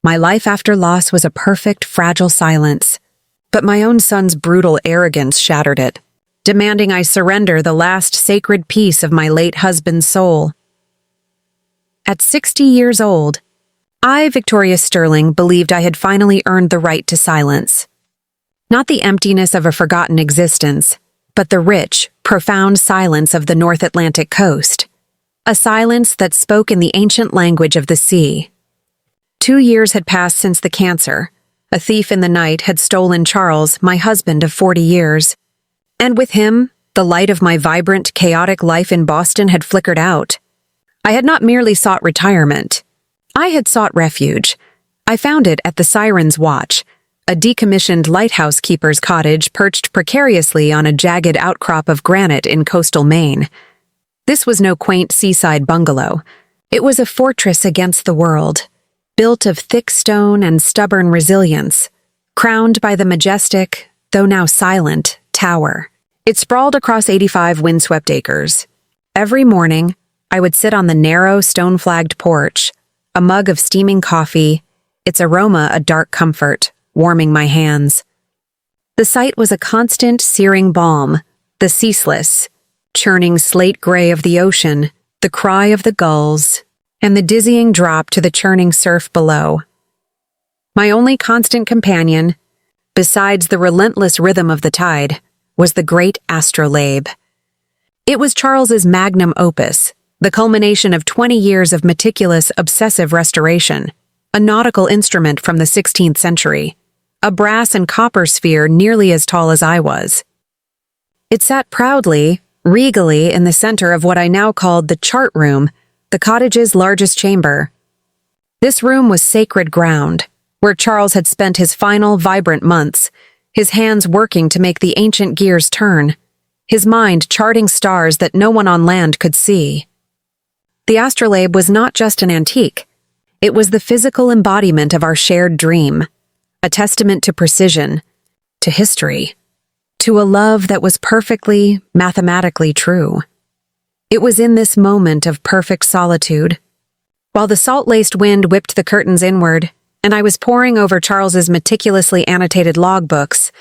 My life after loss was a perfect, fragile silence. But my own son's brutal arrogance shattered it, demanding I surrender the last sacred piece of my late husband's soul. At 60 years old, I, Victoria Sterling, believed I had finally earned the right to silence. Not the emptiness of a forgotten existence, but the rich, profound silence of the North Atlantic coast. A silence that spoke in the ancient language of the sea. 2 years had passed since the cancer. A thief in the night had stolen Charles, my husband of 40 years. And with him, the light of my vibrant, chaotic life in Boston had flickered out. I had not merely sought retirement. I had sought refuge. I found it at the Siren's Watch, a decommissioned lighthouse keeper's cottage perched precariously on a jagged outcrop of granite in coastal Maine. This was no quaint seaside bungalow. It was a fortress against the world, built of thick stone and stubborn resilience, crowned by the majestic, though now silent, tower. It sprawled across 85 windswept acres. Every morning, I would sit on the narrow, stone-flagged porch, a mug of steaming coffee, its aroma a dark comfort, warming my hands. The sight was a constant, searing balm, the ceaseless, churning slate gray of the ocean, the cry of the gulls, and the dizzying drop to the churning surf below. My only constant companion, besides the relentless rhythm of the tide, was the great Astrolabe. It was Charles's magnum opus, the culmination of 20 years of meticulous, obsessive restoration, a nautical instrument from the 16th century, a brass and copper sphere nearly as tall as I was. It sat proudly, regally in the center of what I now called the chart room, the cottage's largest chamber. This room was sacred ground, where Charles had spent his final, vibrant months, his hands working to make the ancient gears turn, his mind charting stars that no one on land could see. The Astrolabe was not just an antique. It was the physical embodiment of our shared dream, a testament to precision, to history, to a love that was perfectly, mathematically true. It was in this moment of perfect solitude, while the salt-laced wind whipped the curtains inward, and I was poring over Charles's meticulously annotated logbooks,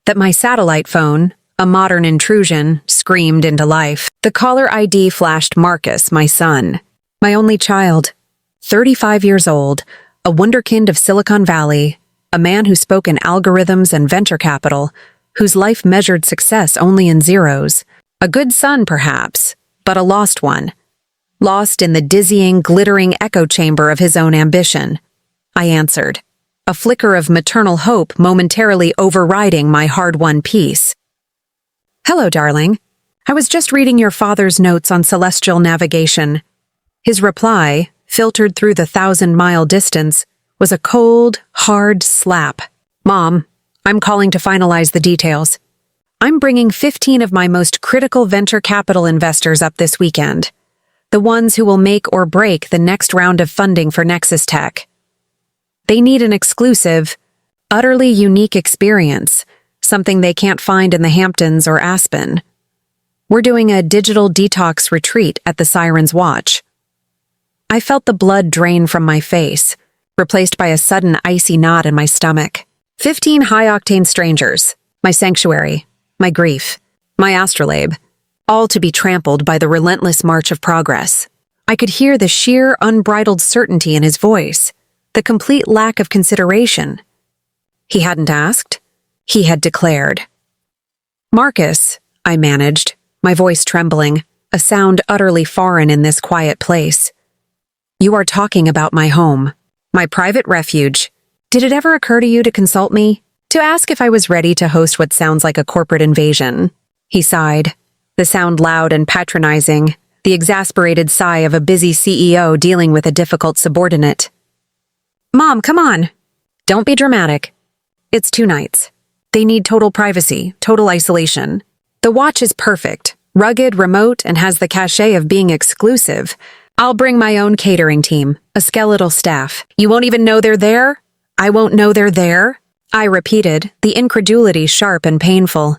that my satellite phone, a modern intrusion, screamed into life. The caller ID flashed Marcus, my son, my only child, 35 years old, a wunderkind of Silicon Valley, a man who spoke in algorithms and venture capital, whose life measured success only in zeros. A good son, perhaps, but a lost one. Lost in the dizzying, glittering echo chamber of his own ambition. I answered, a flicker of maternal hope momentarily overriding my hard-won peace. "Hello, darling. I was just reading your father's notes on celestial navigation." His reply, filtered through the 1,000-mile distance, was a cold, hard slap. "Mom, I'm calling to finalize the details. I'm bringing 15 of my most critical venture capital investors up this weekend, the ones who will make or break the next round of funding for Nexus Tech. They need an exclusive, utterly unique experience, something they can't find in the Hamptons or Aspen. We're doing a digital detox retreat at the Siren's Watch." I felt the blood drain from my face, replaced by a sudden icy knot in my stomach. 15 high-octane strangers, my sanctuary, my grief, my astrolabe, all to be trampled by the relentless march of progress. I could hear the sheer, unbridled certainty in his voice, the complete lack of consideration. He hadn't asked. He had declared. "Marcus," I managed, my voice trembling, a sound utterly foreign in this quiet place. "You are talking about my home, my private refuge. Did it ever occur to you to consult me? To ask if I was ready to host what sounds like a corporate invasion?" He sighed, the sound loud and patronizing, the exasperated sigh of a busy CEO dealing with a difficult subordinate. "Mom, come on. Don't be dramatic. It's 2 nights. They need total privacy, total isolation. The watch is perfect, rugged, remote, and has the cachet of being exclusive. I'll bring my own catering team, a skeletal staff. You won't even know they're there? I won't know they're there?" I repeated, the incredulity sharp and painful.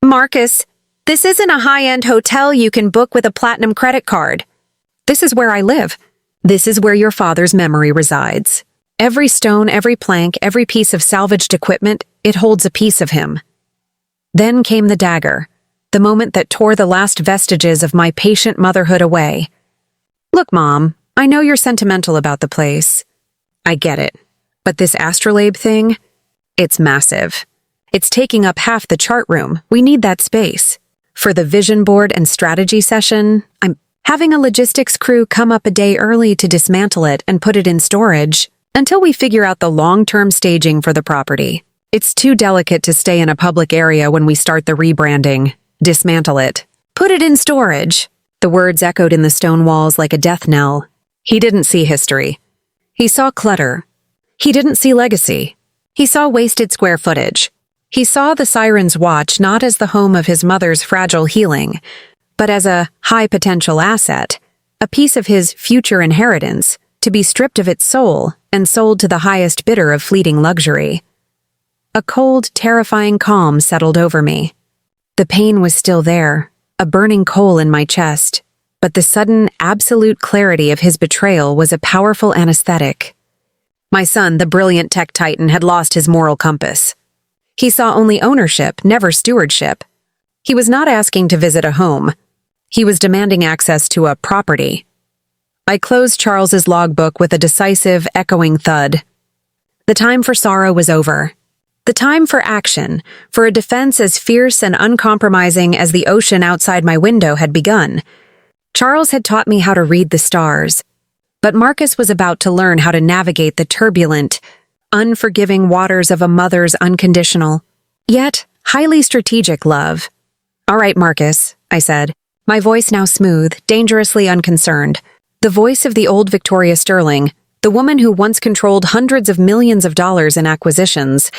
"Marcus, this isn't a high-end hotel you can book with a platinum credit card. This is where I live. This is where your father's memory resides. Every stone, every plank, every piece of salvaged equipment, it holds a piece of him. Then came the dagger, the moment that tore the last vestiges of my patient motherhood away. Look, Mom, I know you're sentimental about the place. I get it. But this Astrolabe thing, it's massive. It's taking up half the chart room. We need that space. For the vision board and strategy session, I'm having a logistics crew come up a day early to dismantle it and put it in storage until we figure out the long-term staging for the property. It's too delicate to stay in a public area when we start the rebranding. Dismantle it. Put it in storage. The words echoed in the stone walls like a death knell. He didn't see history. He saw clutter. He didn't see legacy. He saw wasted square footage. He saw the Siren's watch not as the home of his mother's fragile healing, but as a high-potential asset, a piece of his future inheritance, to be stripped of its soul and sold to the highest bidder of fleeting luxury. A cold, terrifying calm settled over me. The pain was still there, a burning coal in my chest, but the sudden, absolute clarity of his betrayal was a powerful anesthetic. My son, the brilliant tech titan, had lost his moral compass. He saw only ownership, never stewardship. He was not asking to visit a home. He was demanding access to a property. I closed Charles's logbook with a decisive, echoing thud. The time for sorrow was over. The time for action, for a defense as fierce and uncompromising as the ocean outside my window had begun. Charles had taught me how to read the stars, but Marcus was about to learn how to navigate the turbulent, unforgiving waters of a mother's unconditional, yet highly strategic love. All right, Marcus, I said, my voice now smooth, dangerously unconcerned. The voice of the old Victoria Sterling, the woman who once controlled hundreds of millions of dollars in acquisitions,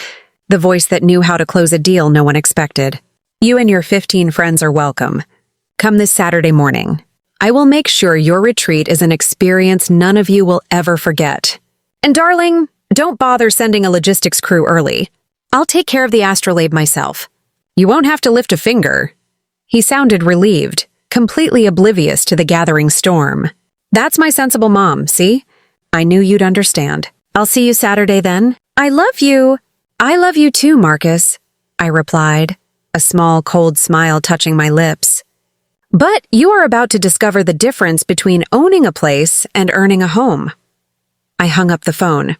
the voice that knew how to close a deal no one expected. You and your 15 friends are welcome. Come this Saturday morning. I will make sure your retreat is an experience none of you will ever forget. And darling, don't bother sending a logistics crew early. I'll take care of the Astrolabe myself. You won't have to lift a finger. He sounded relieved, completely oblivious to the gathering storm. That's my sensible mom, see? I knew you'd understand. I'll see you Saturday then. I love you. I love you too, Marcus, I replied, a small, cold smile touching my lips. But you are about to discover the difference between owning a place and earning a home. I hung up the phone.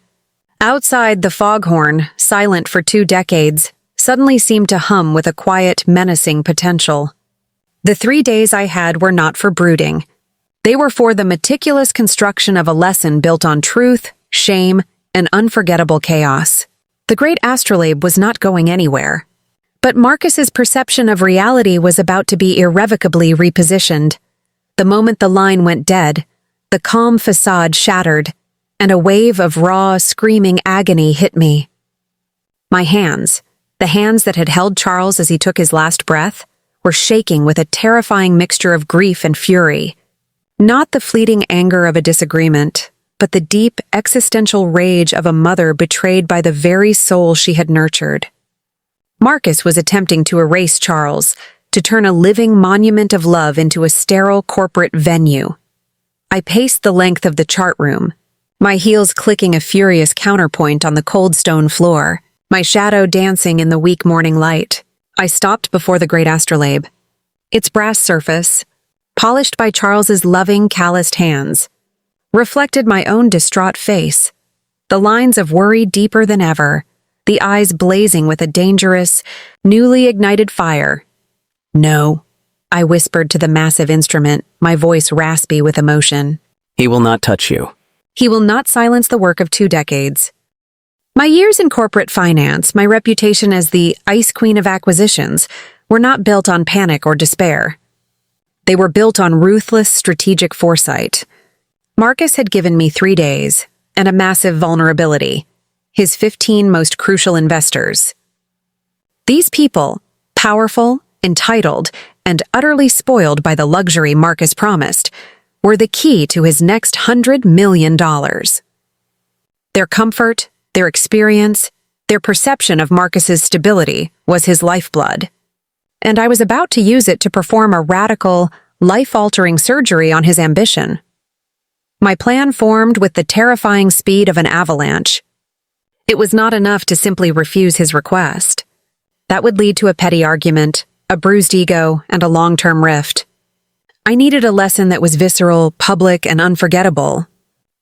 Outside, the foghorn, silent for 2 decades, suddenly seemed to hum with a quiet, menacing potential. The 3 days I had were not for brooding. They were for the meticulous construction of a lesson built on truth, shame, and unforgettable chaos. The great Astrolabe was not going anywhere. But Marcus's perception of reality was about to be irrevocably repositioned. The moment the line went dead, the calm facade shattered, and a wave of raw, screaming agony hit me. My hands, the hands that had held Charles as he took his last breath, were shaking with a terrifying mixture of grief and fury. Not the fleeting anger of a disagreement, but the deep, existential rage of a mother betrayed by the very soul she had nurtured. Marcus was attempting to erase Charles, to turn a living monument of love into a sterile corporate venue. I paced the length of the chart room, my heels clicking a furious counterpoint on the cold stone floor, my shadow dancing in the weak morning light. I stopped before the great Astrolabe. Its brass surface, polished by Charles's loving, calloused hands, reflected my own distraught face, the lines of worry deeper than ever, the eyes blazing with a dangerous, newly ignited fire. No, I whispered to the massive instrument, my voice raspy with emotion. He will not touch you. He will not silence the work of 2 decades. My years in corporate finance, my reputation as the ice queen of acquisitions, were not built on panic or despair. They were built on ruthless, strategic foresight. Marcus had given me 3 days and a massive vulnerability, his 15 most crucial investors. These people, powerful, entitled, and utterly spoiled by the luxury Marcus promised, were the key to his next $100 million. Their comfort, their experience, their perception of Marcus's stability was his lifeblood. And I was about to use it to perform a radical, life-altering surgery on his ambition. My plan formed with the terrifying speed of an avalanche. It was not enough to simply refuse his request. That would lead to a petty argument, a bruised ego, and a long-term rift. I needed a lesson that was visceral, public, and unforgettable.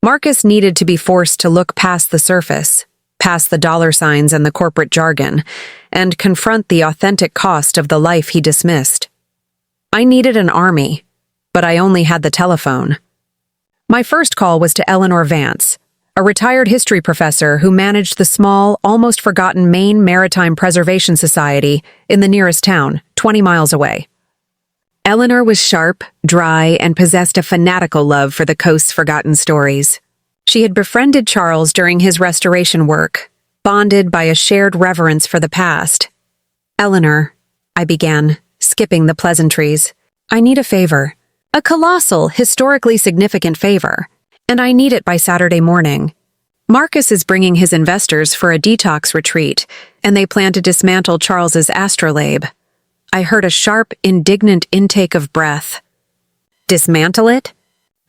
Marcus needed to be forced to look past the surface, past the dollar signs and the corporate jargon, and confront the authentic cost of the life he dismissed. I needed an army, but I only had the telephone. My first call was to Eleanor Vance, a retired history professor who managed the small, almost forgotten Maine Maritime Preservation Society in the nearest town, 20 miles away. Eleanor was sharp, dry, and possessed a fanatical love for the coast's forgotten stories. She had befriended Charles during his restoration work, bonded by a shared reverence for the past. "Eleanor," I began, skipping the pleasantries, "I need a favor. A colossal, historically significant favor. And I need it by Saturday morning. Marcus is bringing his investors for a detox retreat, and they plan to dismantle Charles's Astrolabe." I heard a sharp, indignant intake of breath. "Dismantle it?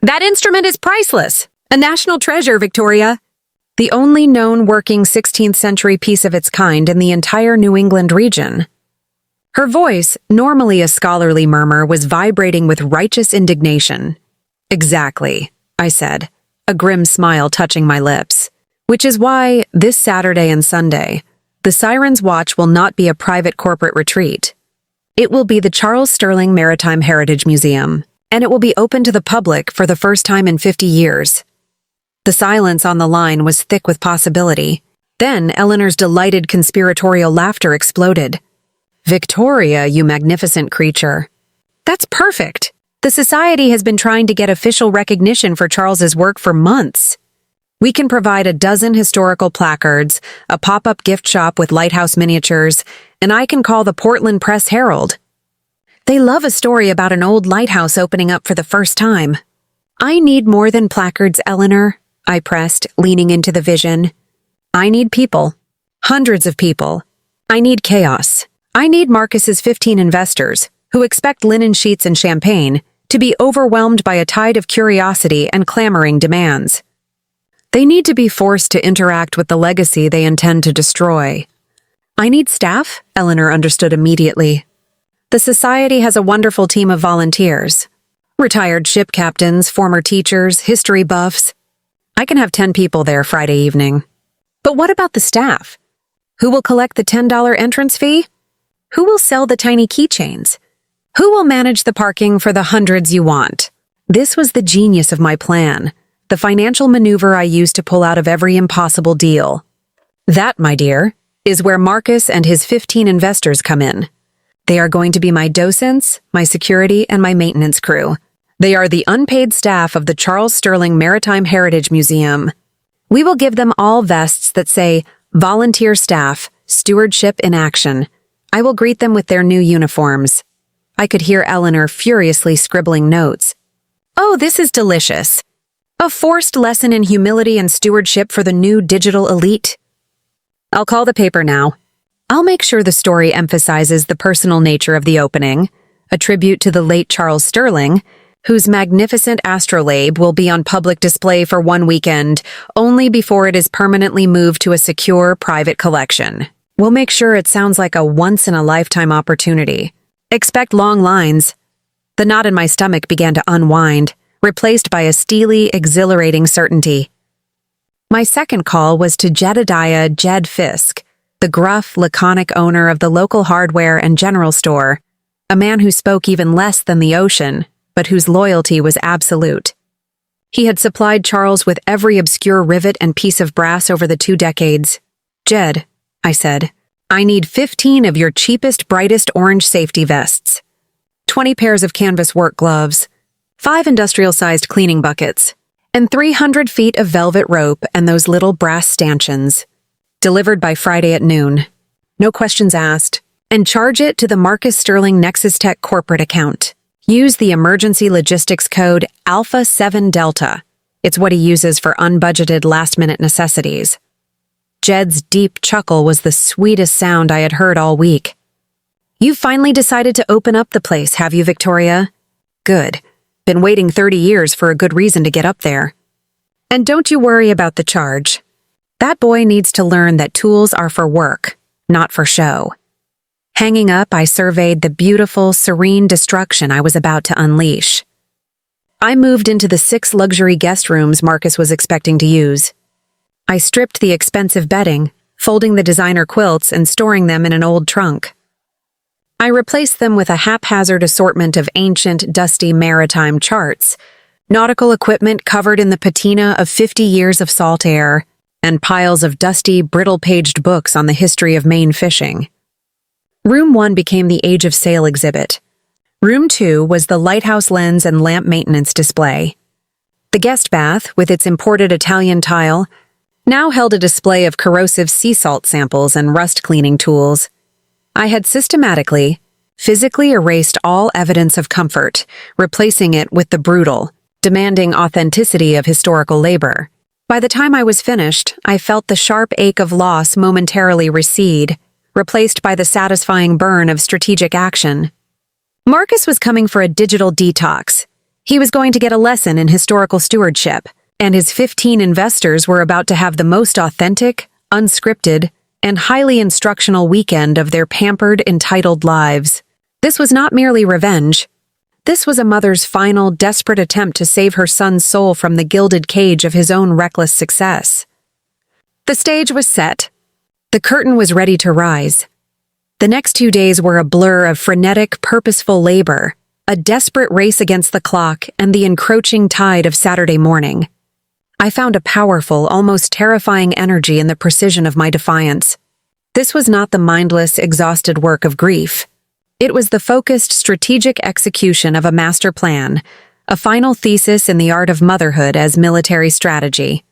That instrument is priceless! A national treasure, Victoria! The only known working 16th century piece of its kind in the entire New England region." Her voice, normally a scholarly murmur, was vibrating with righteous indignation. "Exactly," I said, a grim smile touching my lips. "Which is why, this Saturday and Sunday, the Siren's Watch will not be a private corporate retreat. It will be the Charles Sterling Maritime Heritage Museum, and it will be open to the public for the first time in 50 years. The silence on the line was thick with possibility. Then Eleanor's delighted conspiratorial laughter exploded. "Victoria, you magnificent creature. That's perfect. The Society has been trying to get official recognition for Charles's work for months. We can provide a dozen historical placards, a pop-up gift shop with lighthouse miniatures, and I can call the Portland Press-Herald. They love a story about an old lighthouse opening up for the first time." "I need more than placards, Eleanor," I pressed, leaning into the vision. "I need people. Hundreds of people. I need chaos. I need Marcus's 15 investors, who expect linen sheets and champagne, to be overwhelmed by a tide of curiosity and clamoring demands. They need to be forced to interact with the legacy they intend to destroy." "I need staff," Eleanor understood immediately. "The Society has a wonderful team of volunteers. Retired ship captains, former teachers, history buffs. I can have 10 people there Friday evening." "But what about the staff? Who will collect the $10 entrance fee? Who will sell the tiny keychains? Who will manage the parking for the hundreds you want?" This was the genius of my plan, the financial maneuver I used to pull out of every impossible deal. That, my dear, is where Marcus and his 15 investors come in. They are going to be my docents, my security, and my maintenance crew. They are the unpaid staff of the Charles Sterling Maritime Heritage Museum. We will give them all vests that say, "Volunteer Staff, Stewardship in Action." I will greet them with their new uniforms. I could hear Eleanor furiously scribbling notes. "Oh, this is delicious. A forced lesson in humility and stewardship for the new digital elite." "I'll call the paper now. I'll make sure the story emphasizes the personal nature of the opening, a tribute to the late Charles Sterling, whose magnificent astrolabe will be on public display for one weekend, only before it is permanently moved to a secure private collection. We'll make sure it sounds like a once-in-a-lifetime opportunity. Expect long lines." The knot in my stomach began to unwind, replaced by a steely, exhilarating certainty. My second call was to Jedediah "Jed" Fisk, the gruff, laconic owner of the local hardware and general store, a man who spoke even less than the ocean, but whose loyalty was absolute. He had supplied Charles with every obscure rivet and piece of brass over the 2 decades. "Jed," I said, "I need 15 of your cheapest, brightest orange safety vests, 20 pairs of canvas work gloves, 5 industrial-sized cleaning buckets, and 300 feet of velvet rope and those little brass stanchions. Delivered by Friday at noon. No questions asked. And charge it to the Marcus Sterling Nexus Tech corporate account. Use the emergency logistics code Alpha 7 Delta. It's what he uses for unbudgeted last-minute necessities." Jed's deep chuckle was the sweetest sound I had heard all week. "You've finally decided to open up the place, have you, Victoria? Good. Been waiting 30 years for a good reason to get up there. And don't you worry about the charge. That boy needs to learn that tools are for work, not for show. Hanging up, I surveyed the beautiful, serene destruction I was about to unleash. I moved into the 6 luxury guest rooms Marcus was expecting to use. I stripped the expensive bedding, folding the designer quilts and storing them in an old trunk. I replaced them with a haphazard assortment of ancient, dusty maritime charts, nautical equipment covered in the patina of 50 years of salt air, and piles of dusty, brittle-paged books on the history of Maine fishing. Room 1 became the Age of Sail exhibit. Room 2 was the lighthouse lens and lamp maintenance display. The guest bath, with its imported Italian tile, now held a display of corrosive sea salt samples and rust-cleaning tools. I had systematically, physically erased all evidence of comfort, replacing it with the brutal, demanding authenticity of historical labor. By the time I was finished, I felt the sharp ache of loss momentarily recede, replaced by the satisfying burn of strategic action. Marcus was coming for a digital detox. He was going to get a lesson in historical stewardship, and his 15 investors were about to have the most authentic, unscripted, and highly instructional weekend of their pampered, entitled lives. This was not merely revenge. This was a mother's final, desperate attempt to save her son's soul from the gilded cage of his own reckless success. The stage was set. The curtain was ready to rise. The next 2 days were a blur of frenetic, purposeful labor, a desperate race against the clock and the encroaching tide of Saturday morning. I found a powerful, almost terrifying energy in the precision of my defiance. This was not the mindless, exhausted work of grief. It was the focused, strategic execution of a master plan, a final thesis in the art of motherhood as military strategy.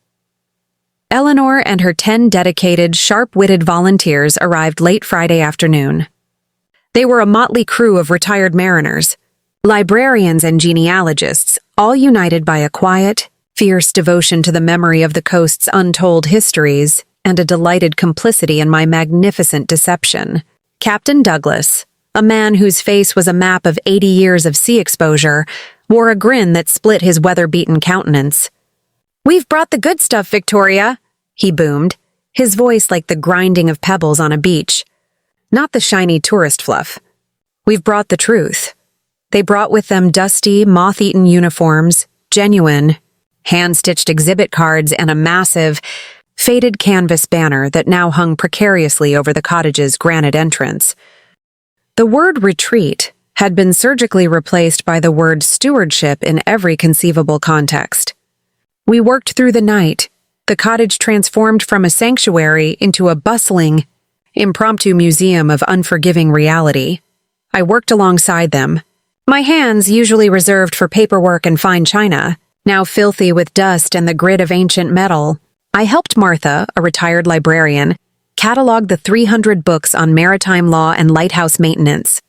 Eleanor and her 10 dedicated, sharp-witted volunteers arrived late Friday afternoon. They were a motley crew of retired mariners, librarians and genealogists, all united by a quiet, fierce devotion to the memory of the coast's untold histories and a delighted complicity in my magnificent deception. Captain Douglas, a man whose face was a map of 80 years of sea exposure, wore a grin that split his weather-beaten countenance. "We've brought the good stuff, Victoria," he boomed, his voice like the grinding of pebbles on a beach. Not the shiny tourist fluff. "We've brought the truth." They brought with them dusty, moth-eaten uniforms, genuine, hand-stitched exhibit cards, and a massive, faded canvas banner that now hung precariously over the cottage's granite entrance. The word retreat had been surgically replaced by the word stewardship in every conceivable context. We worked through the night, the cottage transformed from a sanctuary into a bustling, impromptu museum of unforgiving reality. I worked alongside them, my hands usually reserved for paperwork and fine china, now filthy with dust and the grit of ancient metal. I helped Martha, a retired librarian, catalog the 300 books on maritime law and lighthouse maintenance.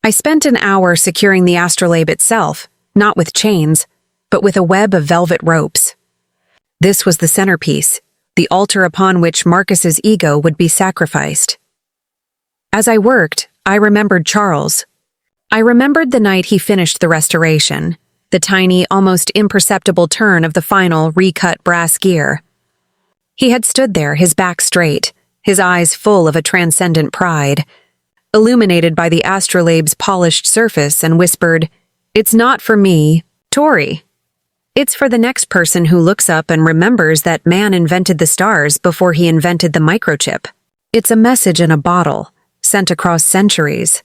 I spent an hour securing the Astrolabe itself, not with chains, but with a web of velvet ropes. This was the centerpiece, the altar upon which Marcus's ego would be sacrificed. As I worked, I remembered Charles. I remembered the night he finished the restoration, the tiny, almost imperceptible turn of the final recut brass gear. He had stood there, his back straight, his eyes full of a transcendent pride, illuminated by the Astrolabe's polished surface, and whispered, "It's not for me, Tori. It's for the next person who looks up and remembers that man invented the stars before he invented the microchip. It's a message in a bottle, sent across centuries."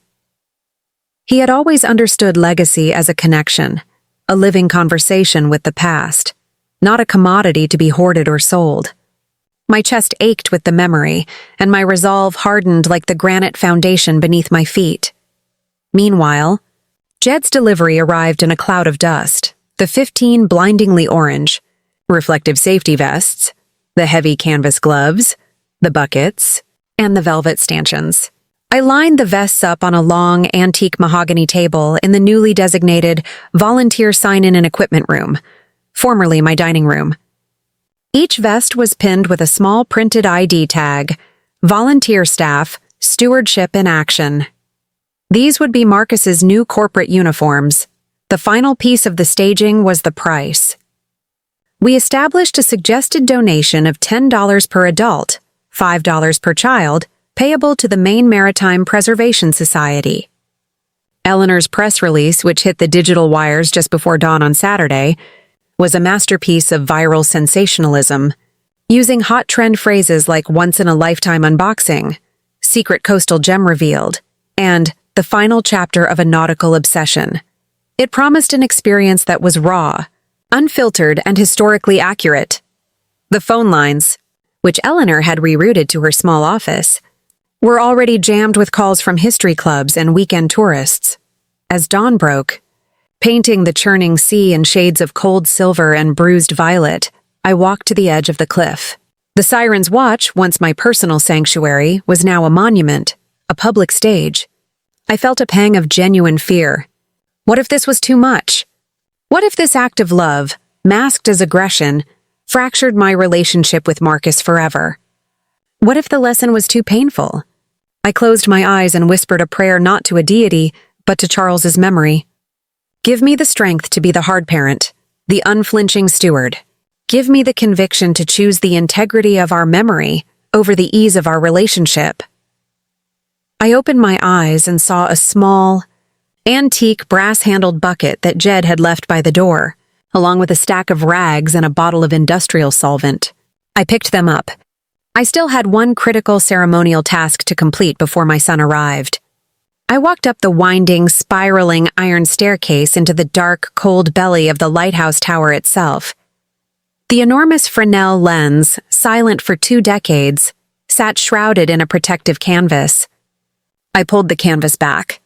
He had always understood legacy as a connection, a living conversation with the past, not a commodity to be hoarded or sold. My chest ached with the memory, and my resolve hardened like the granite foundation beneath my feet. Meanwhile, Jed's delivery arrived in a cloud of dust, the 15 blindingly orange, reflective safety vests, the heavy canvas gloves, the buckets, and the velvet stanchions. I lined the vests up on a long, antique mahogany table in the newly designated volunteer sign-in and equipment room, formerly my dining room. Each vest was pinned with a small printed ID tag, Volunteer Staff, Stewardship in Action. These would be Marcus's new corporate uniforms. The final piece of the staging was the price. We established a suggested donation of $10 per adult, $5 per child, payable to the Maine Maritime Preservation Society. Eleanor's press release, which hit the digital wires just before dawn on Saturday, was a masterpiece of viral sensationalism, using hot trend phrases like once-in-a-lifetime unboxing, secret coastal gem revealed, and the final chapter of a nautical obsession. It promised an experience that was raw, unfiltered, and historically accurate. The phone lines, which Eleanor had rerouted to her small office, were already jammed with calls from history clubs and weekend tourists. As dawn broke, painting the churning sea in shades of cold silver and bruised violet, I walked to the edge of the cliff. The Siren's watch, once my personal sanctuary, was now a monument, a public stage. I felt a pang of genuine fear. What if this was too much? What if this act of love, masked as aggression, fractured my relationship with Marcus forever? What if the lesson was too painful? I closed my eyes and whispered a prayer not to a deity, but to Charles's memory. Give me the strength to be the hard parent, the unflinching steward. Give me the conviction to choose the integrity of our memory over the ease of our relationship. I opened my eyes and saw a small, antique brass-handled bucket that Jed had left by the door, along with a stack of rags and a bottle of industrial solvent. I picked them up. I still had one critical ceremonial task to complete before my son arrived. I walked up the winding, spiraling iron staircase into the dark, cold belly of the lighthouse tower itself. The enormous Fresnel lens, silent for 2 decades, sat shrouded in a protective canvas. I pulled the canvas back.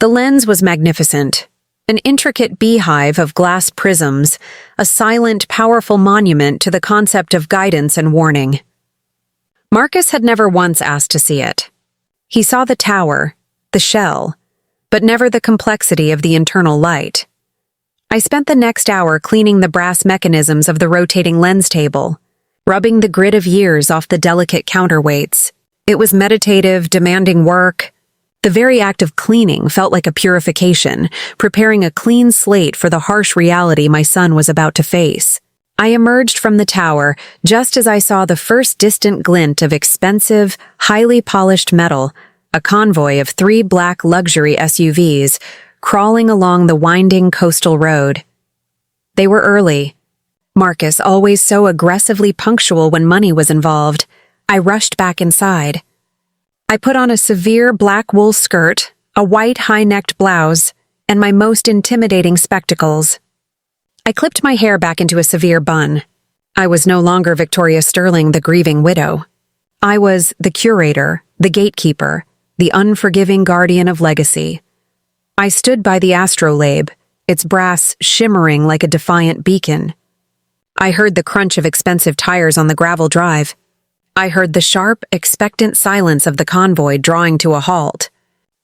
The lens was magnificent, an intricate beehive of glass prisms, a silent, powerful monument to the concept of guidance and warning. Marcus had never once asked to see it. He saw the tower, the shell, but never the complexity of the internal light. I spent the next hour cleaning the brass mechanisms of the rotating lens table, rubbing the grit of years off the delicate counterweights. It was meditative, demanding work. The very act of cleaning felt like a purification, preparing a clean slate for the harsh reality my son was about to face. I emerged from the tower just as I saw the first distant glint of expensive, highly polished metal, a convoy of 3 black luxury SUVs, crawling along the winding coastal road. They were early. Marcus, always so aggressively punctual when money was involved. I rushed back inside. I put on a severe black wool skirt, a white high-necked blouse, and my most intimidating spectacles. I clipped my hair back into a severe bun. I was no longer Victoria Sterling, the grieving widow. I was the curator, the gatekeeper, the unforgiving guardian of legacy. I stood by the Astrolabe, its brass shimmering like a defiant beacon. I heard the crunch of expensive tires on the gravel drive. I heard the sharp, expectant silence of the convoy drawing to a halt.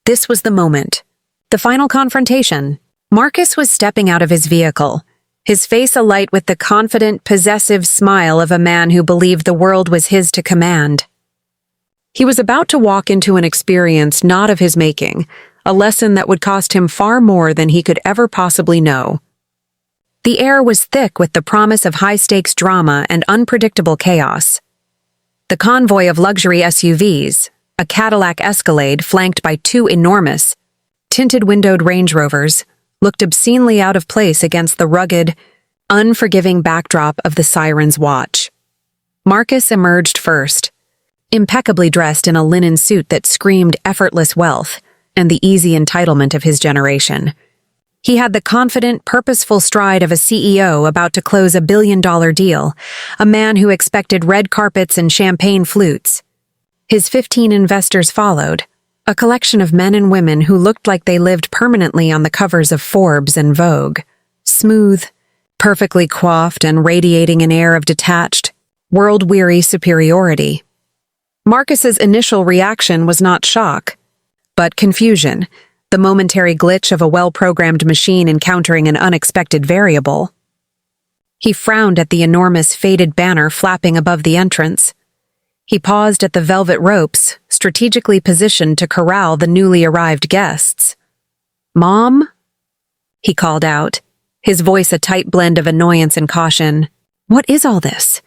This was the moment. The final confrontation. Marcus was stepping out of his vehicle, his face alight with the confident, possessive smile of a man who believed the world was his to command. He was about to walk into an experience not of his making, a lesson that would cost him far more than he could ever possibly know. The air was thick with the promise of high-stakes drama and unpredictable chaos. The convoy of luxury SUVs, a Cadillac Escalade flanked by 2 enormous, tinted-windowed Range Rovers, looked obscenely out of place against the rugged, unforgiving backdrop of the Siren's watch. Marcus emerged first, impeccably dressed in a linen suit that screamed effortless wealth and the easy entitlement of his generation. He had the confident, purposeful stride of a CEO about to close a billion-dollar deal, a man who expected red carpets and champagne flutes. His 15 investors followed, a collection of men and women who looked like they lived permanently on the covers of Forbes and Vogue, smooth, perfectly coiffed and radiating an air of detached, world-weary superiority. Marcus's initial reaction was not shock, but confusion, the momentary glitch of a well-programmed machine encountering an unexpected variable. He frowned at the enormous faded banner flapping above the entrance. He paused at the velvet ropes, strategically positioned to corral the newly arrived guests. "Mom?" he called out, his voice a tight blend of annoyance and caution. What is all this?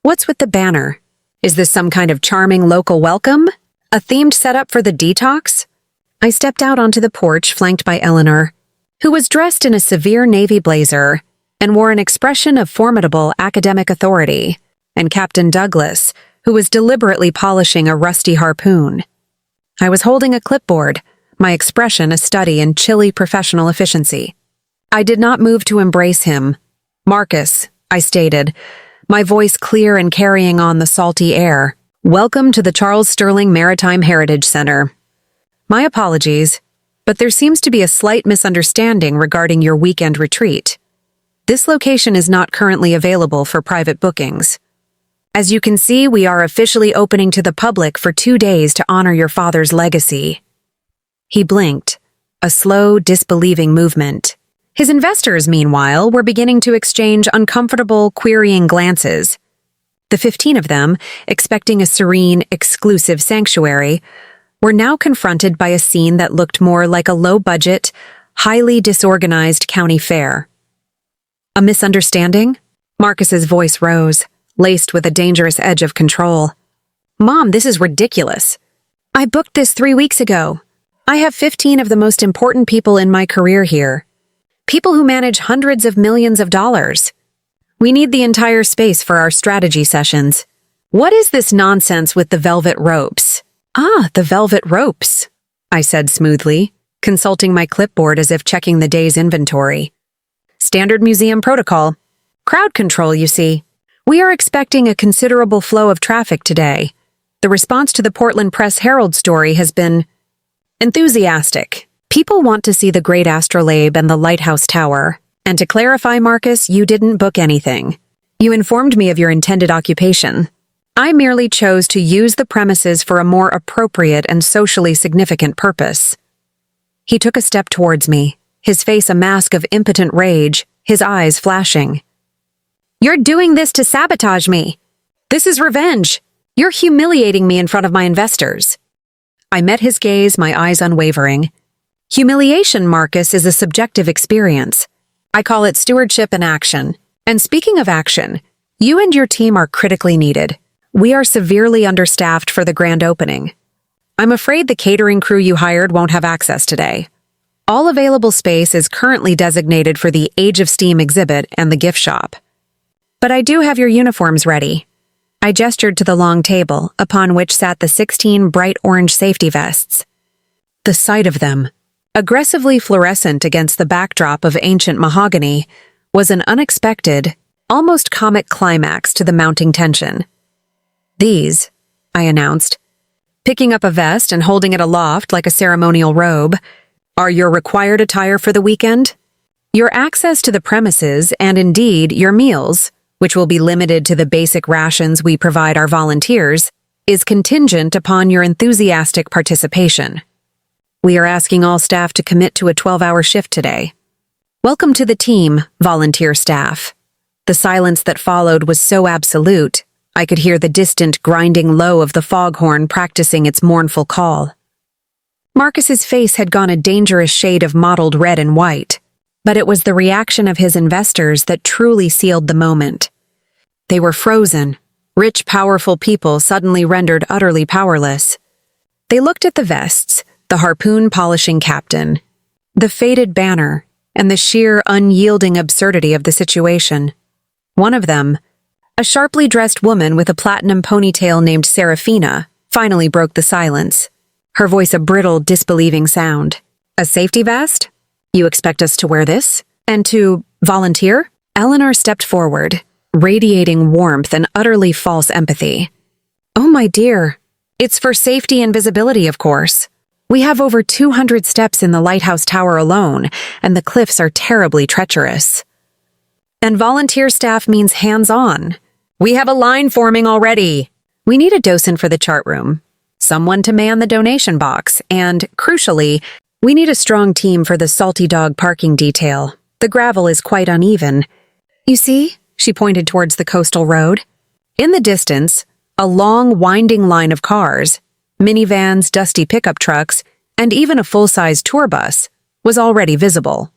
What's with the banner? Is this some kind of charming local welcome? A themed setup for the detox? I stepped out onto the porch flanked by Eleanor, who was dressed in a severe navy blazer and wore an expression of formidable academic authority, and Captain Douglas, who was deliberately polishing a rusty harpoon. I was holding a clipboard, my expression a study in chilly professional efficiency. I did not move to embrace him. "Marcus," I stated, my voice clear and carrying on the salty air. "Welcome to the Charles Sterling Maritime Heritage Center. My apologies, but there seems to be a slight misunderstanding regarding your weekend retreat. This location is not currently available for private bookings. As you can see, we are officially opening to the public for 2 days to honor your father's legacy." He blinked, a slow, disbelieving movement. His investors, meanwhile, were beginning to exchange uncomfortable, querying glances. The 15 of them, expecting a serene, exclusive sanctuary, were now confronted by a scene that looked more like a low-budget, highly disorganized county fair. "A misunderstanding?" Marcus's voice rose, laced with a dangerous edge of control. "Mom, this is ridiculous. I booked this 3 weeks ago. I have 15 of the most important people in my career here. People who manage hundreds of millions of dollars. We need the entire space for our strategy sessions. What is this nonsense with the velvet ropes?" "Ah, the velvet ropes," I said smoothly, consulting my clipboard as if checking the day's inventory. "Standard museum protocol. Crowd control, you see. We are expecting a considerable flow of traffic today. The response to the Portland Press-Herald story has been enthusiastic. People want to see the Great Astrolabe and the Lighthouse Tower. And to clarify, Marcus, you didn't book anything. You informed me of your intended occupation. I merely chose to use the premises for a more appropriate and socially significant purpose." He took a step towards me, his face a mask of impotent rage, his eyes flashing. "You're doing this to sabotage me. This is revenge. You're humiliating me in front of my investors." I met his gaze, my eyes unwavering. "Humiliation, Marcus, is a subjective experience. I call it stewardship in action. And speaking of action, you and your team are critically needed. We are severely understaffed for the grand opening. I'm afraid the catering crew you hired won't have access today. All available space is currently designated for the Age of Steam exhibit and the gift shop. But I do have your uniforms ready." I gestured to the long table, upon which sat the 16 bright orange safety vests. The sight of them, aggressively fluorescent against the backdrop of ancient mahogany, was an unexpected, almost comic climax to the mounting tension. "These," I announced, picking up a vest and holding it aloft like a ceremonial robe, "are your required attire for the weekend. Your access to the premises, and indeed your meals, which will be limited to the basic rations we provide our volunteers, is contingent upon your enthusiastic participation. We are asking all staff to commit to a 12-hour shift today. Welcome to the team, volunteer staff." The silence that followed was so absolute, I could hear the distant grinding low of the foghorn practicing its mournful call. Marcus's face had gone a dangerous shade of mottled red and white, but it was the reaction of his investors that truly sealed the moment. They were frozen, rich, powerful people suddenly rendered utterly powerless. They looked at the vests, the harpoon-polishing captain, the faded banner, and the sheer, unyielding absurdity of the situation. One of them, a sharply dressed woman with a platinum ponytail named Seraphina, finally broke the silence, her voice a brittle, disbelieving sound. "A safety vest? You expect us to wear this? And to volunteer?" Eleanor stepped forward, radiating warmth and utterly false empathy. "Oh, my dear, it's for safety and visibility, of course. We have over 200 steps in the Lighthouse Tower alone, and the cliffs are terribly treacherous. And volunteer staff means hands-on. We have a line forming already. We need a docent for the chart room, someone to man the donation box, and, crucially, we need a strong team for the Salty Dog parking detail. The gravel is quite uneven. You see?" She pointed towards the coastal road. In the distance, a long, winding line of cars, minivans, dusty pickup trucks, and even a full-size tour bus was already visible.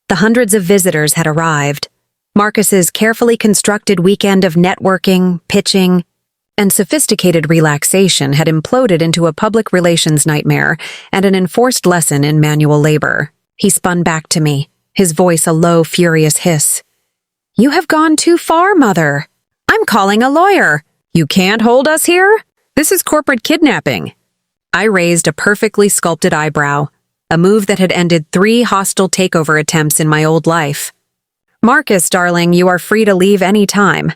The hundreds of visitors had arrived. Marcus's carefully constructed weekend of networking, pitching, and sophisticated relaxation had imploded into a public relations nightmare and an enforced lesson in manual labor. He spun back to me, his voice a low, furious hiss. "You have gone too far, Mother. I'm calling a lawyer. You can't hold us here? This is corporate kidnapping." I raised a perfectly sculpted eyebrow, a move that had ended 3 hostile takeover attempts in my old life. "Marcus, darling, you are free to leave any time.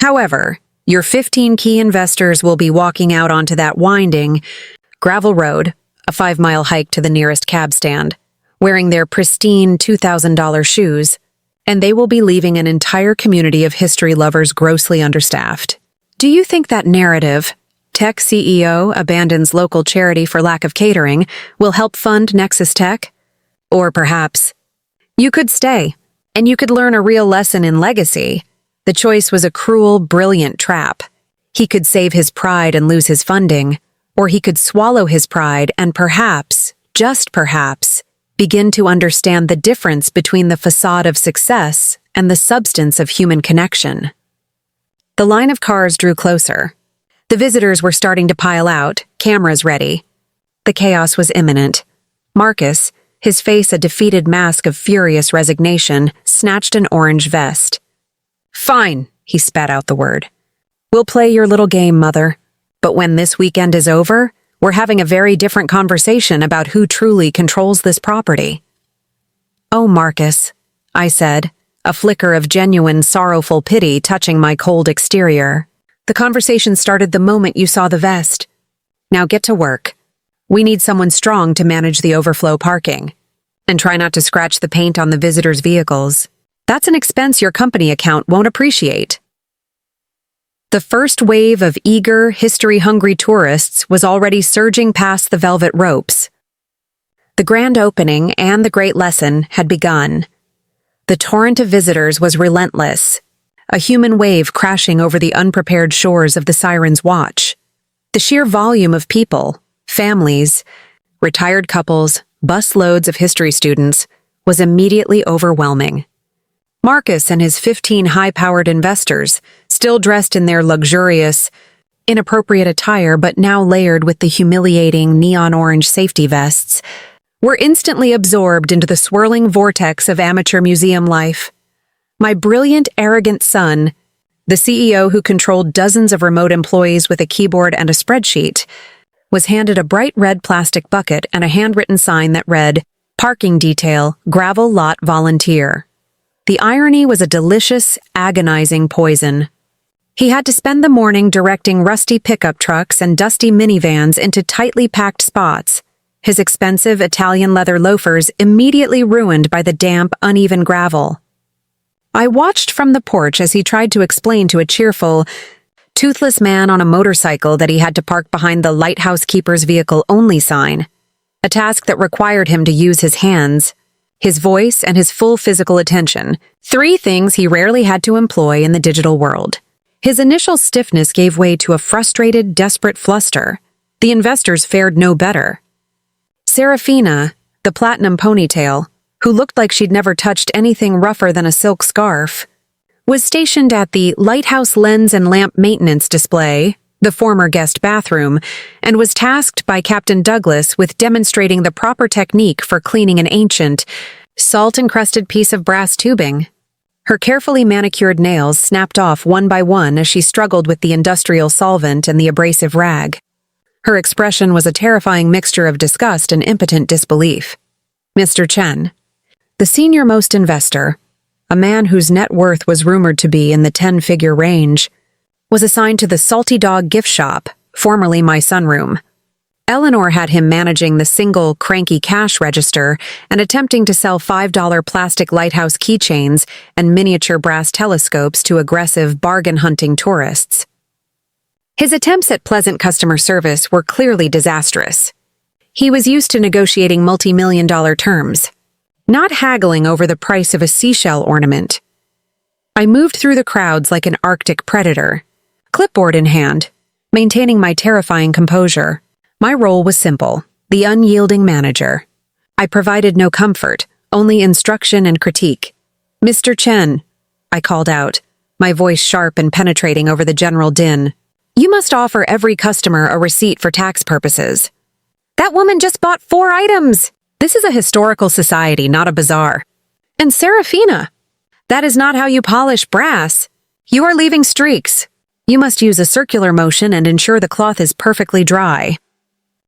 However, your 15 key investors will be walking out onto that winding gravel road, a 5-mile hike to the nearest cab stand, wearing their pristine $2,000 shoes, and they will be leaving an entire community of history lovers grossly understaffed. Do you think that narrative, Tech CEO abandons local charity for lack of catering, will help fund Nexus Tech? Or perhaps, you could stay, and you could learn a real lesson in legacy. The choice was a cruel, brilliant trap. He could save his pride and lose his funding, or he could swallow his pride and perhaps, just perhaps, begin to understand the difference between the facade of success and the substance of human connection. The line of cars drew closer. The visitors were starting to pile out, cameras ready. The chaos was imminent. Marcus, his face a defeated mask of furious resignation, snatched an orange vest. "Fine," he spat out the word. "We'll play your little game, Mother. But when this weekend is over, we're having a very different conversation about who truly controls this property." "Oh, Marcus," I said, a flicker of genuine, sorrowful pity touching my cold exterior. "The conversation started the moment you saw the vest. Now get to work. We need someone strong to manage the overflow parking. And try not to scratch the paint on the visitors' vehicles. That's an expense your company account won't appreciate." The first wave of eager, history-hungry tourists was already surging past the velvet ropes. The grand opening and the great lesson had begun. The torrent of visitors was relentless, a human wave crashing over the unprepared shores of the Siren's watch. The sheer volume of people, families, retired couples, busloads of history students, was immediately overwhelming. Marcus and his 15 high-powered investors, still dressed in their luxurious, inappropriate attire but now layered with the humiliating neon orange safety vests, were instantly absorbed into the swirling vortex of amateur museum life. My brilliant, arrogant son, the CEO who controlled dozens of remote employees with a keyboard and a spreadsheet, was handed a bright red plastic bucket and a handwritten sign that read, "Parking Detail, Gravel Lot Volunteer." The irony was a delicious, agonizing poison. He had to spend the morning directing rusty pickup trucks and dusty minivans into tightly packed spots, his expensive Italian leather loafers immediately ruined by the damp, uneven gravel. I watched from the porch as he tried to explain to a cheerful, toothless man on a motorcycle that he had to park behind the lighthouse keeper's vehicle only sign, a task that required him to use his hands, his voice, and his full physical attention, 3 things he rarely had to employ in the digital world. His initial stiffness gave way to a frustrated, desperate fluster. The investors fared no better. Seraphina, the platinum ponytail, who looked like she'd never touched anything rougher than a silk scarf, was stationed at the lighthouse lens and lamp maintenance display, the former guest bathroom, and was tasked by Captain Douglas with demonstrating the proper technique for cleaning an ancient, salt-encrusted piece of brass tubing. Her carefully manicured nails snapped off one by one as she struggled with the industrial solvent and the abrasive rag. Her expression was a terrifying mixture of disgust and impotent disbelief. Mr. Chen, the senior-most investor, a man whose net worth was rumored to be in the 10-figure range, was assigned to the Salty Dog gift shop, formerly my sunroom. Eleanor had him managing the single, cranky cash register and attempting to sell $5 plastic lighthouse keychains and miniature brass telescopes to aggressive, bargain-hunting tourists. His attempts at pleasant customer service were clearly disastrous. He was used to negotiating multi-million-dollar terms, not haggling over the price of a seashell ornament. I moved through the crowds like an Arctic predator, clipboard in hand, maintaining my terrifying composure. My role was simple, the unyielding manager. I provided no comfort, only instruction and critique. "Mr. Chen, I called out, my voice sharp and penetrating over the general din. "You must offer every customer a receipt for tax purposes." "That woman just bought 4 items! This is a historical society, not a bazaar." "And Seraphina, that is not how you polish brass. You are leaving streaks. You must use a circular motion and ensure the cloth is perfectly dry."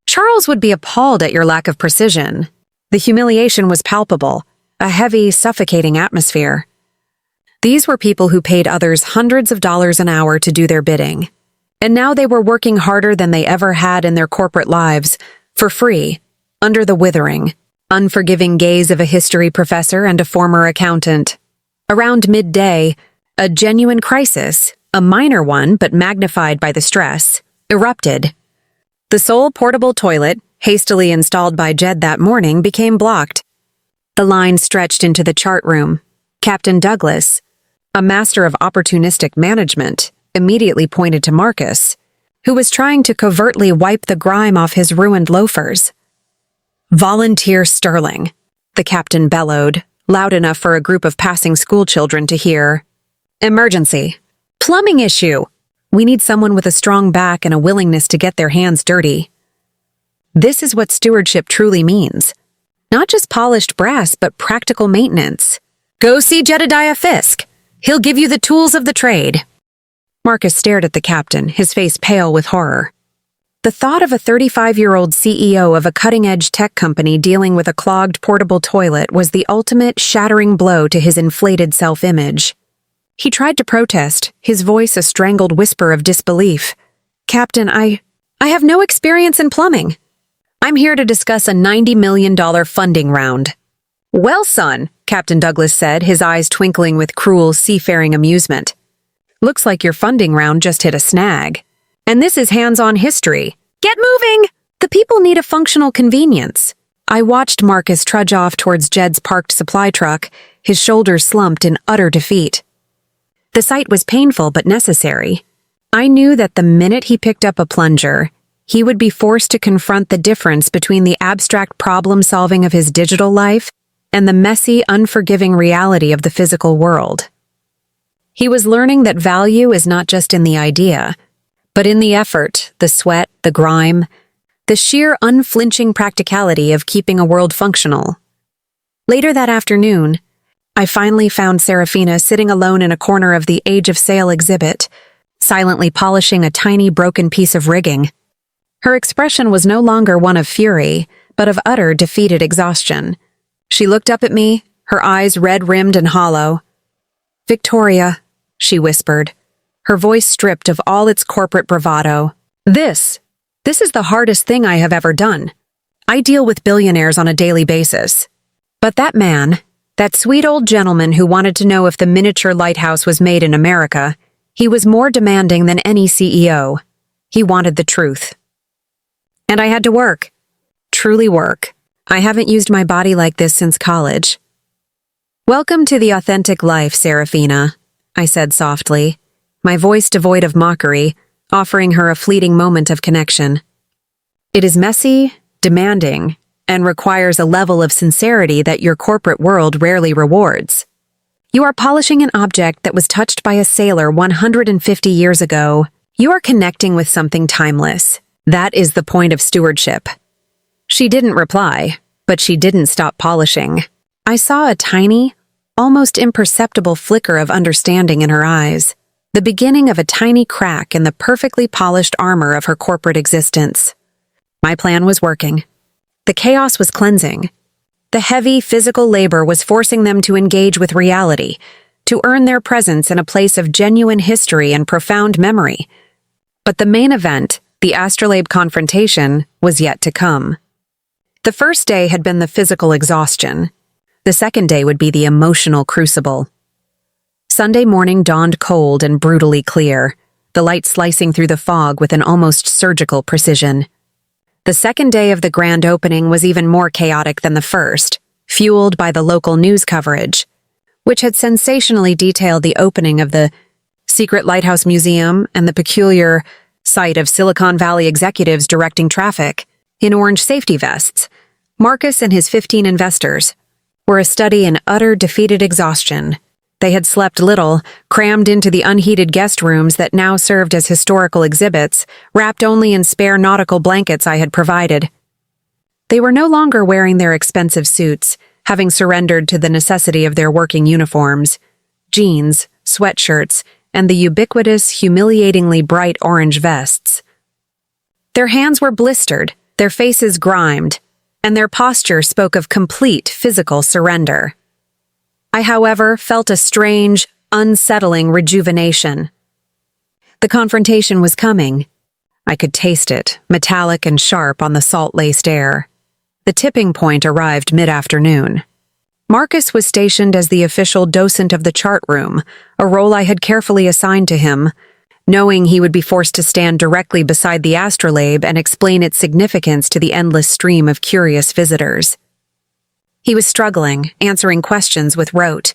Charles would be appalled at your lack of precision. The humiliation was palpable, a heavy, suffocating atmosphere. These were people who paid others hundreds of dollars an hour to do their bidding. And now they were working harder than they ever had in their corporate lives, for free, under the withering, unforgiving gaze of a history professor and a former accountant. Around midday, a genuine crisis, a minor one but magnified by the stress, erupted. The sole portable toilet, hastily installed by Jed that morning, became blocked. The line stretched into the chart room. Captain Douglas, a master of opportunistic management, immediately pointed to Marcus, who was trying to covertly wipe the grime off his ruined loafers. "Volunteer Sterling," the captain bellowed, loud enough for a group of passing schoolchildren to hear. "Emergency. Plumbing issue. We need someone with a strong back and a willingness to get their hands dirty." This is what stewardship truly means. Not just polished brass, but practical maintenance. "Go see Jedediah Fisk. He'll give you the tools of the trade." Marcus stared at the captain, his face pale with horror. The thought of a 35-year-old CEO of a cutting-edge tech company dealing with a clogged portable toilet was the ultimate shattering blow to his inflated self-image. He tried to protest, his voice a strangled whisper of disbelief. "Captain, I have no experience in plumbing. I'm here to discuss a $90 million funding round." "Well, son," Captain Douglas said, his eyes twinkling with cruel, seafaring amusement. "Looks like your funding round just hit a snag. And this is hands-on history. Get moving! The people need a functional convenience." I watched Marcus trudge off towards Jed's parked supply truck, his shoulders slumped in utter defeat. The sight was painful but necessary. I knew that the minute he picked up a plunger, he would be forced to confront the difference between the abstract problem-solving of his digital life and the messy, unforgiving reality of the physical world. He was learning that value is not just in the idea, but in the effort, the sweat, the grime, the sheer unflinching practicality of keeping a world functional. Later that afternoon, I finally found Seraphina sitting alone in a corner of the Age of Sail exhibit, silently polishing a tiny broken piece of rigging. Her expression was no longer one of fury, but of utter defeated exhaustion. She looked up at me, her eyes red-rimmed and hollow. "Victoria," she whispered, her voice stripped of all its corporate bravado. This is the hardest thing I have ever done. I deal with billionaires on a daily basis. But that man, that sweet old gentleman who wanted to know if the miniature lighthouse was made in America, he was more demanding than any CEO. He wanted the truth. And I had to work. Truly work. I haven't used my body like this since college. "Welcome to the authentic life, Seraphina," I said softly, my voice devoid of mockery, offering her a fleeting moment of connection. "It is messy, demanding, and requires a level of sincerity that your corporate world rarely rewards. You are polishing an object that was touched by a sailor 150 years ago. You are connecting with something timeless. That is the point of stewardship." She didn't reply, but she didn't stop polishing. I saw a tiny, almost imperceptible flicker of understanding in her eyes, the beginning of a tiny crack in the perfectly polished armor of her corporate existence. My plan was working. The chaos was cleansing. The heavy physical labor was forcing them to engage with reality, to earn their presence in a place of genuine history and profound memory. But the main event, the Astrolabe confrontation, was yet to come. The first day had been the physical exhaustion. The second day would be the emotional crucible. Sunday morning dawned cold and brutally clear, the light slicing through the fog with an almost surgical precision. The second day of the grand opening was even more chaotic than the first, fueled by the local news coverage, which had sensationally detailed the opening of the secret lighthouse museum and the peculiar sight of Silicon Valley executives directing traffic in orange safety vests. Marcus and his 15 investors were a study in utter defeated exhaustion. They had slept little, crammed into the unheated guest rooms that now served as historical exhibits, wrapped only in spare nautical blankets I had provided. They were no longer wearing their expensive suits, having surrendered to the necessity of their working uniforms: jeans, sweatshirts, and the ubiquitous, humiliatingly bright orange vests. Their hands were blistered, their faces grimed, and their posture spoke of complete physical surrender. I, however, felt a strange, unsettling rejuvenation. The confrontation was coming. I could taste it, metallic and sharp on the salt-laced air. The tipping point arrived mid-afternoon. Marcus was stationed as the official docent of the chart room, a role I had carefully assigned to him, knowing he would be forced to stand directly beside the Astrolabe and explain its significance to the endless stream of curious visitors. He was struggling, answering questions with rote,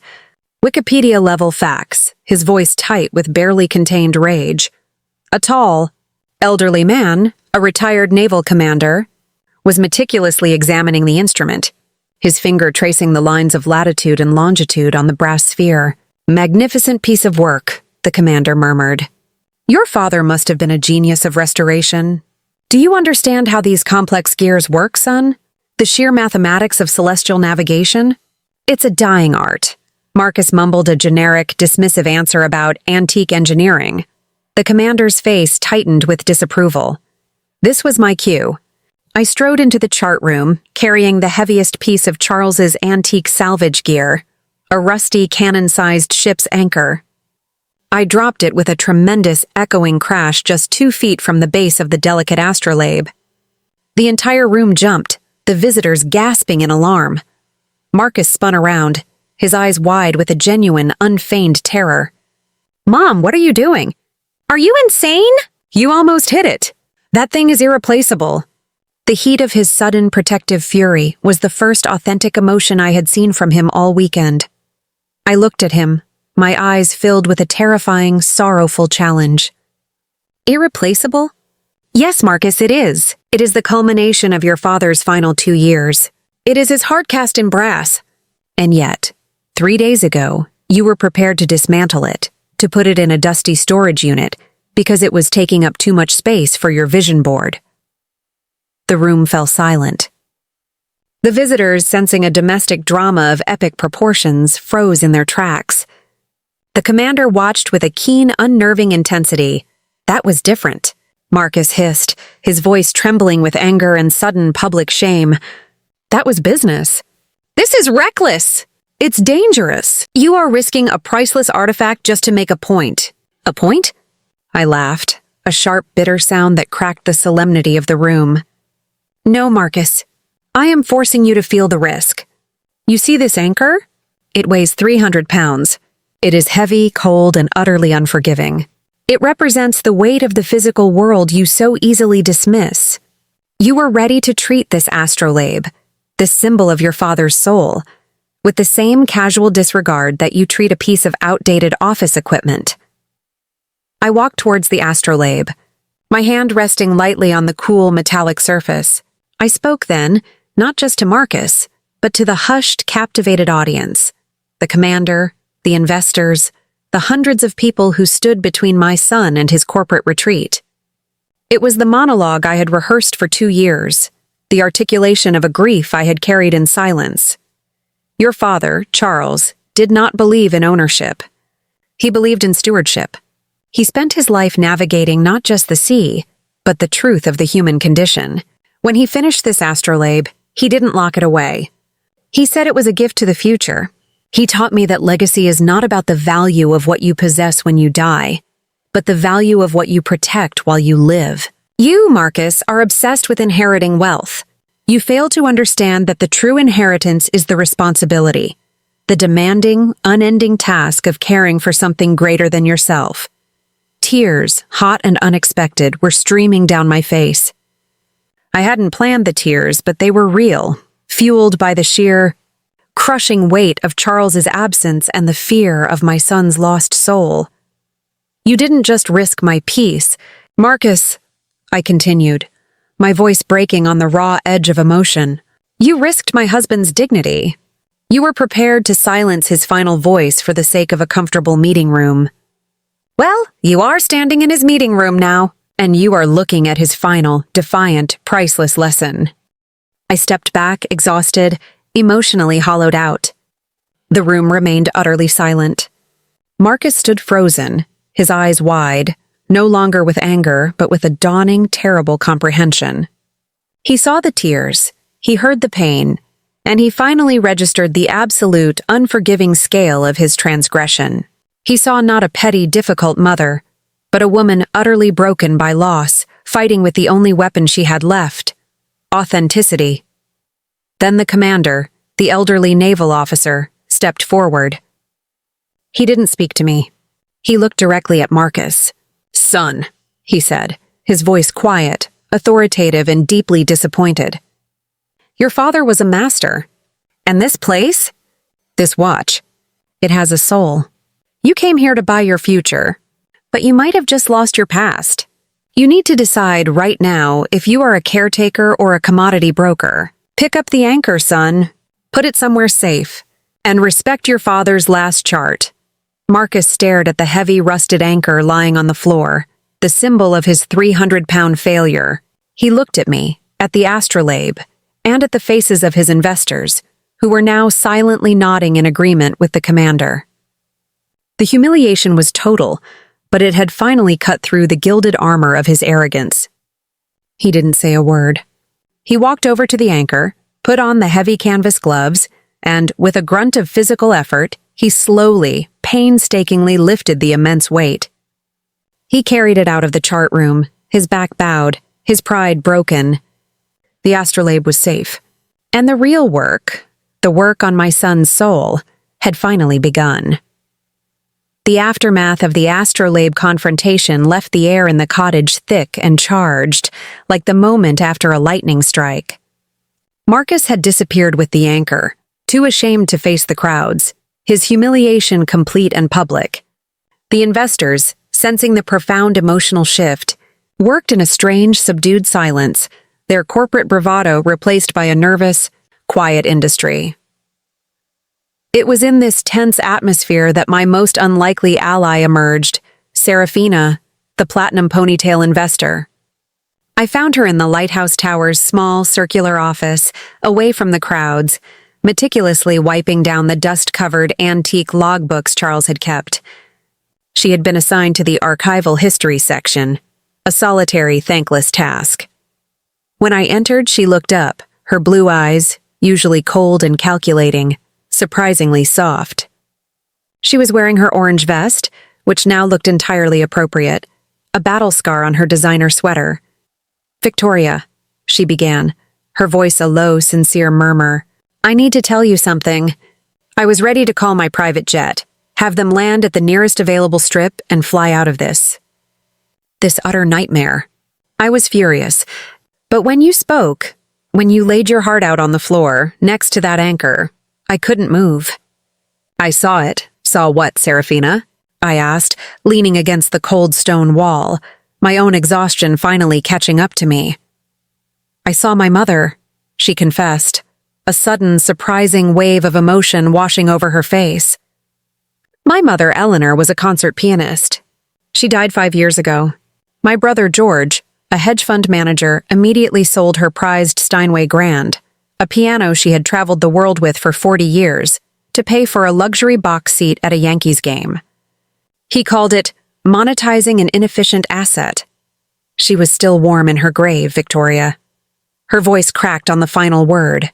Wikipedia-level facts, his voice tight with barely contained rage. A tall, elderly man, a retired naval commander, was meticulously examining the instrument, his finger tracing the lines of latitude and longitude on the brass sphere. "Magnificent piece of work," the commander murmured. "Your father must have been a genius of restoration. Do you understand how these complex gears work, son? The sheer mathematics of celestial navigation? It's a dying art." Marcus mumbled a generic, dismissive answer about antique engineering. The commander's face tightened with disapproval. This was my cue. I strode into the chart room, carrying the heaviest piece of Charles's antique salvage gear, a rusty cannon-sized ship's anchor. I dropped it with a tremendous, echoing crash just 2 feet from the base of the delicate Astrolabe. The entire room jumped, the visitors gasping in alarm. Marcus spun around, his eyes wide with a genuine, unfeigned terror. "Mom, what are you doing? Are you insane?" "You almost hit it. That thing is irreplaceable." The heat of his sudden protective fury was the first authentic emotion I had seen from him all weekend. I looked at him, my eyes filled with a terrifying, sorrowful challenge. "Irreplaceable?" "Yes, Marcus, it is. It is the culmination of your father's final 2 years. It is his heart cast in brass. And yet, 3 days ago, you were prepared to dismantle it, to put it in a dusty storage unit, because it was taking up too much space for your vision board." The room fell silent. The visitors, sensing a domestic drama of epic proportions, froze in their tracks. The commander watched with a keen, unnerving intensity. "That was different," Marcus hissed, his voice trembling with anger and sudden public shame. "That was business. This is reckless. It's dangerous. You are risking a priceless artifact just to make a point." "A point?" I laughed, a sharp, bitter sound that cracked the solemnity of the room. "No, Marcus. I am forcing you to feel the risk. You see this anchor? It weighs 300 pounds. It is heavy, cold, and utterly unforgiving. It represents the weight of the physical world you so easily dismiss. You were ready to treat this Astrolabe, this symbol of your father's soul, with the same casual disregard that you treat a piece of outdated office equipment." I walked towards the Astrolabe, my hand resting lightly on the cool, metallic surface. I spoke then, not just to Marcus, but to the hushed, captivated audience, the commander, the investors, the hundreds of people who stood between my son and his corporate retreat. It was the monologue I had rehearsed for 2 years, the articulation of a grief I had carried in silence. Your father, Charles, did not believe in ownership. He believed in stewardship. He spent his life navigating not just the sea, but the truth of the human condition. When he finished this Astrolabe, he didn't lock it away. He said it was a gift to the future. He taught me that legacy is not about the value of what you possess when you die, but the value of what you protect while you live. You, Marcus, are obsessed with inheriting wealth. You fail to understand that the true inheritance is the responsibility, the demanding, unending task of caring for something greater than yourself. Tears, hot and unexpected, were streaming down my face. I hadn't planned the tears, but they were real, fueled by the sheer, crushing weight of Charles's absence and the fear of my son's lost soul. You didn't just risk my peace, Marcus, I continued, my voice breaking on the raw edge of emotion. You risked my husband's dignity. You were prepared to silence his final voice for the sake of a comfortable meeting room. Well, you are standing in his meeting room now, and you are looking at his final, defiant, priceless lesson. I stepped back, exhausted, emotionally hollowed out. The room remained utterly silent. Marcus stood frozen, his eyes wide, no longer with anger, but with a dawning, terrible comprehension. He saw the tears, he heard the pain, and he finally registered the absolute, unforgiving scale of his transgression. He saw not a petty, difficult mother, but a woman utterly broken by loss, fighting with the only weapon she had left: authenticity. Then the commander, the elderly naval officer, stepped forward. He didn't speak to me. He looked directly at Marcus. "Son," he said, his voice quiet, authoritative, and deeply disappointed. "Your father was a master. And this place? This watch. It has a soul. You came here to buy your future, but you might have just lost your past. You need to decide right now if you are a caretaker or a commodity broker. Pick up the anchor, son. Put it somewhere safe. And respect your father's last chart." Marcus stared at the heavy, rusted anchor lying on the floor, the symbol of his 300-pound failure. He looked at me, at the Astrolabe, and at the faces of his investors, who were now silently nodding in agreement with the commander. The humiliation was total, but it had finally cut through the gilded armor of his arrogance. He didn't say a word. He walked over to the anchor, put on the heavy canvas gloves, and, with a grunt of physical effort, he slowly, painstakingly lifted the immense weight. He carried it out of the chart room, his back bowed, his pride broken. The Astrolabe was safe, and the real work, the work on my son's soul, had finally begun. The aftermath of the Astrolabe confrontation left the air in the cottage thick and charged, like the moment after a lightning strike. Marcus had disappeared with the anchor, too ashamed to face the crowds, his humiliation complete and public. The investors, sensing the profound emotional shift, worked in a strange, subdued silence, their corporate bravado replaced by a nervous, quiet industry. It was in this tense atmosphere that my most unlikely ally emerged, Seraphina, the platinum ponytail investor. I found her in the lighthouse tower's small, circular office, away from the crowds, meticulously wiping down the dust-covered antique logbooks Charles had kept. She had been assigned to the archival history section, a solitary, thankless task. When I entered, she looked up, her blue eyes, usually cold and calculating, surprisingly soft. She was wearing her orange vest, which now looked entirely appropriate, a battle scar on her designer sweater. "Victoria," she began, her voice a low, sincere murmur, "I need to tell you something. I was ready to call my private jet, have them land at the nearest available strip, and fly out of this utter nightmare. I was furious, but when you spoke, when you laid your heart out on the floor, next to that anchor, I couldn't move." "I saw it." "Saw what, Seraphina?" I asked, leaning against the cold stone wall, my own exhaustion finally catching up to me. "I saw my mother," she confessed, a sudden, surprising wave of emotion washing over her face. "My mother, Eleanor, was a concert pianist. She died 5 years ago. My brother, George, a hedge fund manager, immediately sold her prized Steinway Grand, a piano she had traveled the world with for 40 years, to pay for a luxury box seat at a Yankees game. He called it monetizing an inefficient asset. She was still warm in her grave, Victoria." Her voice cracked on the final word.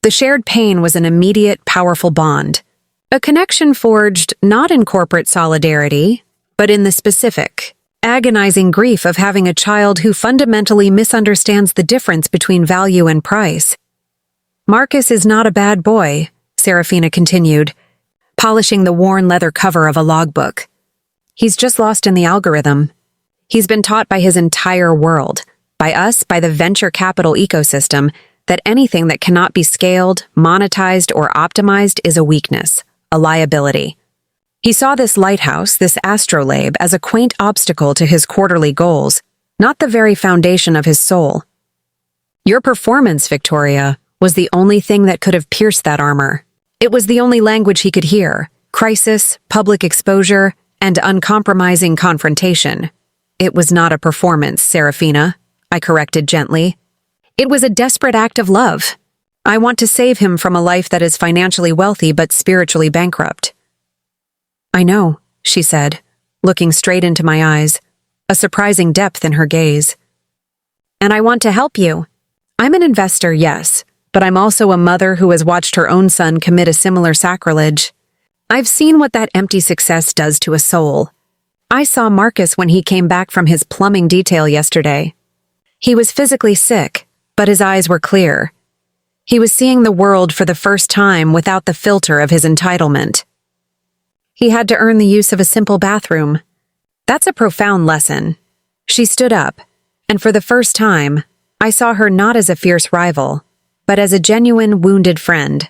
The shared pain was an immediate, powerful bond, a connection forged not in corporate solidarity, but in the specific, agonizing grief of having a child who fundamentally misunderstands the difference between value and price. "Marcus is not a bad boy," Seraphina continued, polishing the worn leather cover of a logbook. "He's just lost in the algorithm. He's been taught by his entire world, by us, by the venture capital ecosystem, that anything that cannot be scaled, monetized, or optimized is a weakness, a liability. He saw this lighthouse, this Astrolabe, as a quaint obstacle to his quarterly goals, not the very foundation of his soul. Your performance, Victoria, was the only thing that could have pierced that armor. It was the only language he could hear: crisis, public exposure, and uncompromising confrontation. It was not a performance, Seraphina, I corrected gently. It was a desperate act of love. I want to save him from a life that is financially wealthy but spiritually bankrupt. I know, she said, looking straight into my eyes, a surprising depth in her gaze. And I want to help you. I'm an investor, yes, but I'm also a mother who has watched her own son commit a similar sacrilege. I've seen what that empty success does to a soul. I saw Marcus when he came back from his plumbing detail yesterday. He was physically sick, but his eyes were clear. He was seeing the world for the first time without the filter of his entitlement. He had to earn the use of a simple bathroom. That's a profound lesson. She stood up, and for the first time, I saw her not as a fierce rival, but as a genuine wounded friend.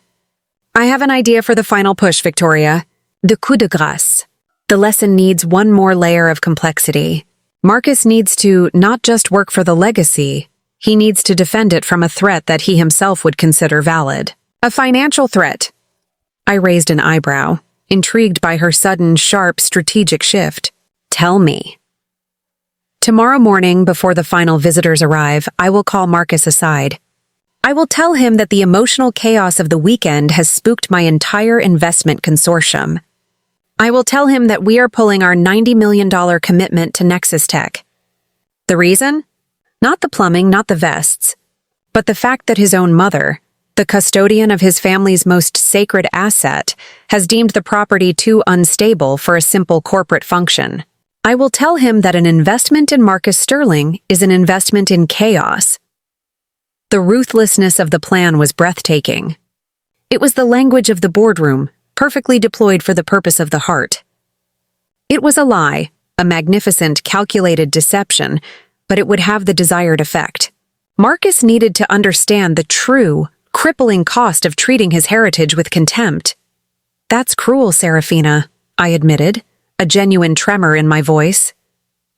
I have an idea for the final push, Victoria. The coup de grâce. The lesson needs one more layer of complexity. Marcus needs to not just work for the legacy, he needs to defend it from a threat that he himself would consider valid. A financial threat. I raised an eyebrow, intrigued by her sudden, sharp, strategic shift. Tell me. Tomorrow morning, before the final visitors arrive, I will call Marcus aside. I will tell him that the emotional chaos of the weekend has spooked my entire investment consortium. I will tell him that we are pulling our $90 million commitment to Nexus Tech. The reason? Not the plumbing, not the vests, but the fact that his own mother, the custodian of his family's most sacred asset, has deemed the property too unstable for a simple corporate function. I will tell him that an investment in Marcus Sterling is an investment in chaos. The ruthlessness of the plan was breathtaking. It was the language of the boardroom, perfectly deployed for the purpose of the heart. It was a lie, a magnificent, calculated deception, but it would have the desired effect. Marcus needed to understand the true, crippling cost of treating his heritage with contempt. That's cruel, Seraphina, I admitted, a genuine tremor in my voice.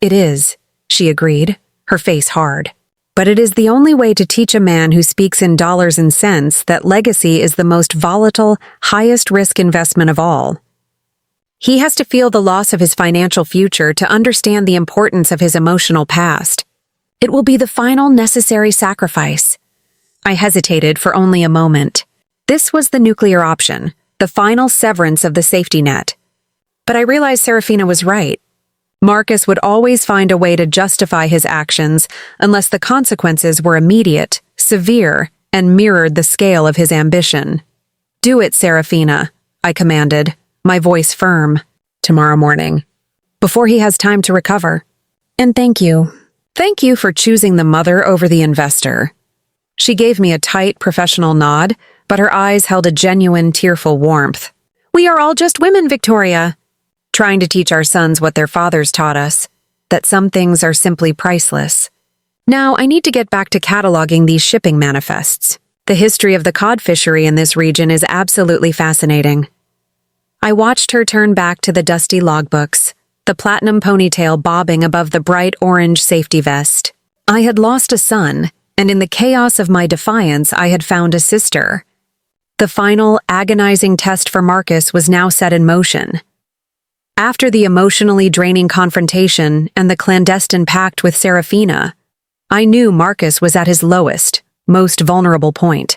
It is, she agreed, her face hard. But it is the only way to teach a man who speaks in dollars and cents that legacy is the most volatile, highest-risk investment of all. He has to feel the loss of his financial future to understand the importance of his emotional past. It will be the final necessary sacrifice. I hesitated for only a moment. This was the nuclear option, the final severance of the safety net. But I realized Seraphina was right. Marcus would always find a way to justify his actions unless the consequences were immediate, severe, and mirrored the scale of his ambition. Do it, Seraphina, I commanded, my voice firm. Tomorrow morning, before he has time to recover. And thank you. Thank you for choosing the mother over the investor. She gave me a tight, professional nod, but her eyes held a genuine, tearful warmth. We are all just women, Victoria. Trying to teach our sons what their fathers taught us, that some things are simply priceless. Now, I need to get back to cataloging these shipping manifests. The history of the cod fishery in this region is absolutely fascinating. I watched her turn back to the dusty logbooks, the platinum ponytail bobbing above the bright orange safety vest. I had lost a son, and in the chaos of my defiance, I had found a sister. The final, agonizing test for Marcus was now set in motion. After the emotionally draining confrontation and the clandestine pact with Seraphina, I knew Marcus was at his lowest, most vulnerable point.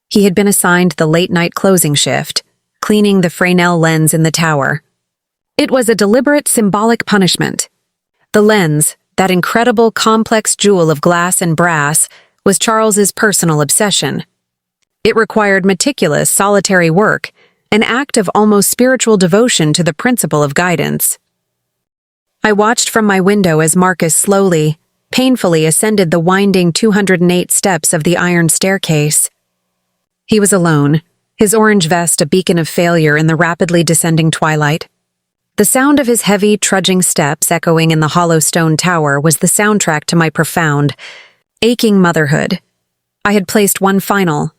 He had been assigned the late-night closing shift, cleaning the Fresnel lens in the tower. It was a deliberate symbolic punishment. The lens, that incredible complex jewel of glass and brass, was Charles's personal obsession. It required meticulous, solitary work, an act of almost spiritual devotion to the principle of guidance. I watched from my window as Marcus slowly, painfully ascended the winding 208 steps of the iron staircase. He was alone, his orange vest a beacon of failure in the rapidly descending twilight. The sound of his heavy, trudging steps echoing in the hollow stone tower was the soundtrack to my profound, aching motherhood. I had placed one final,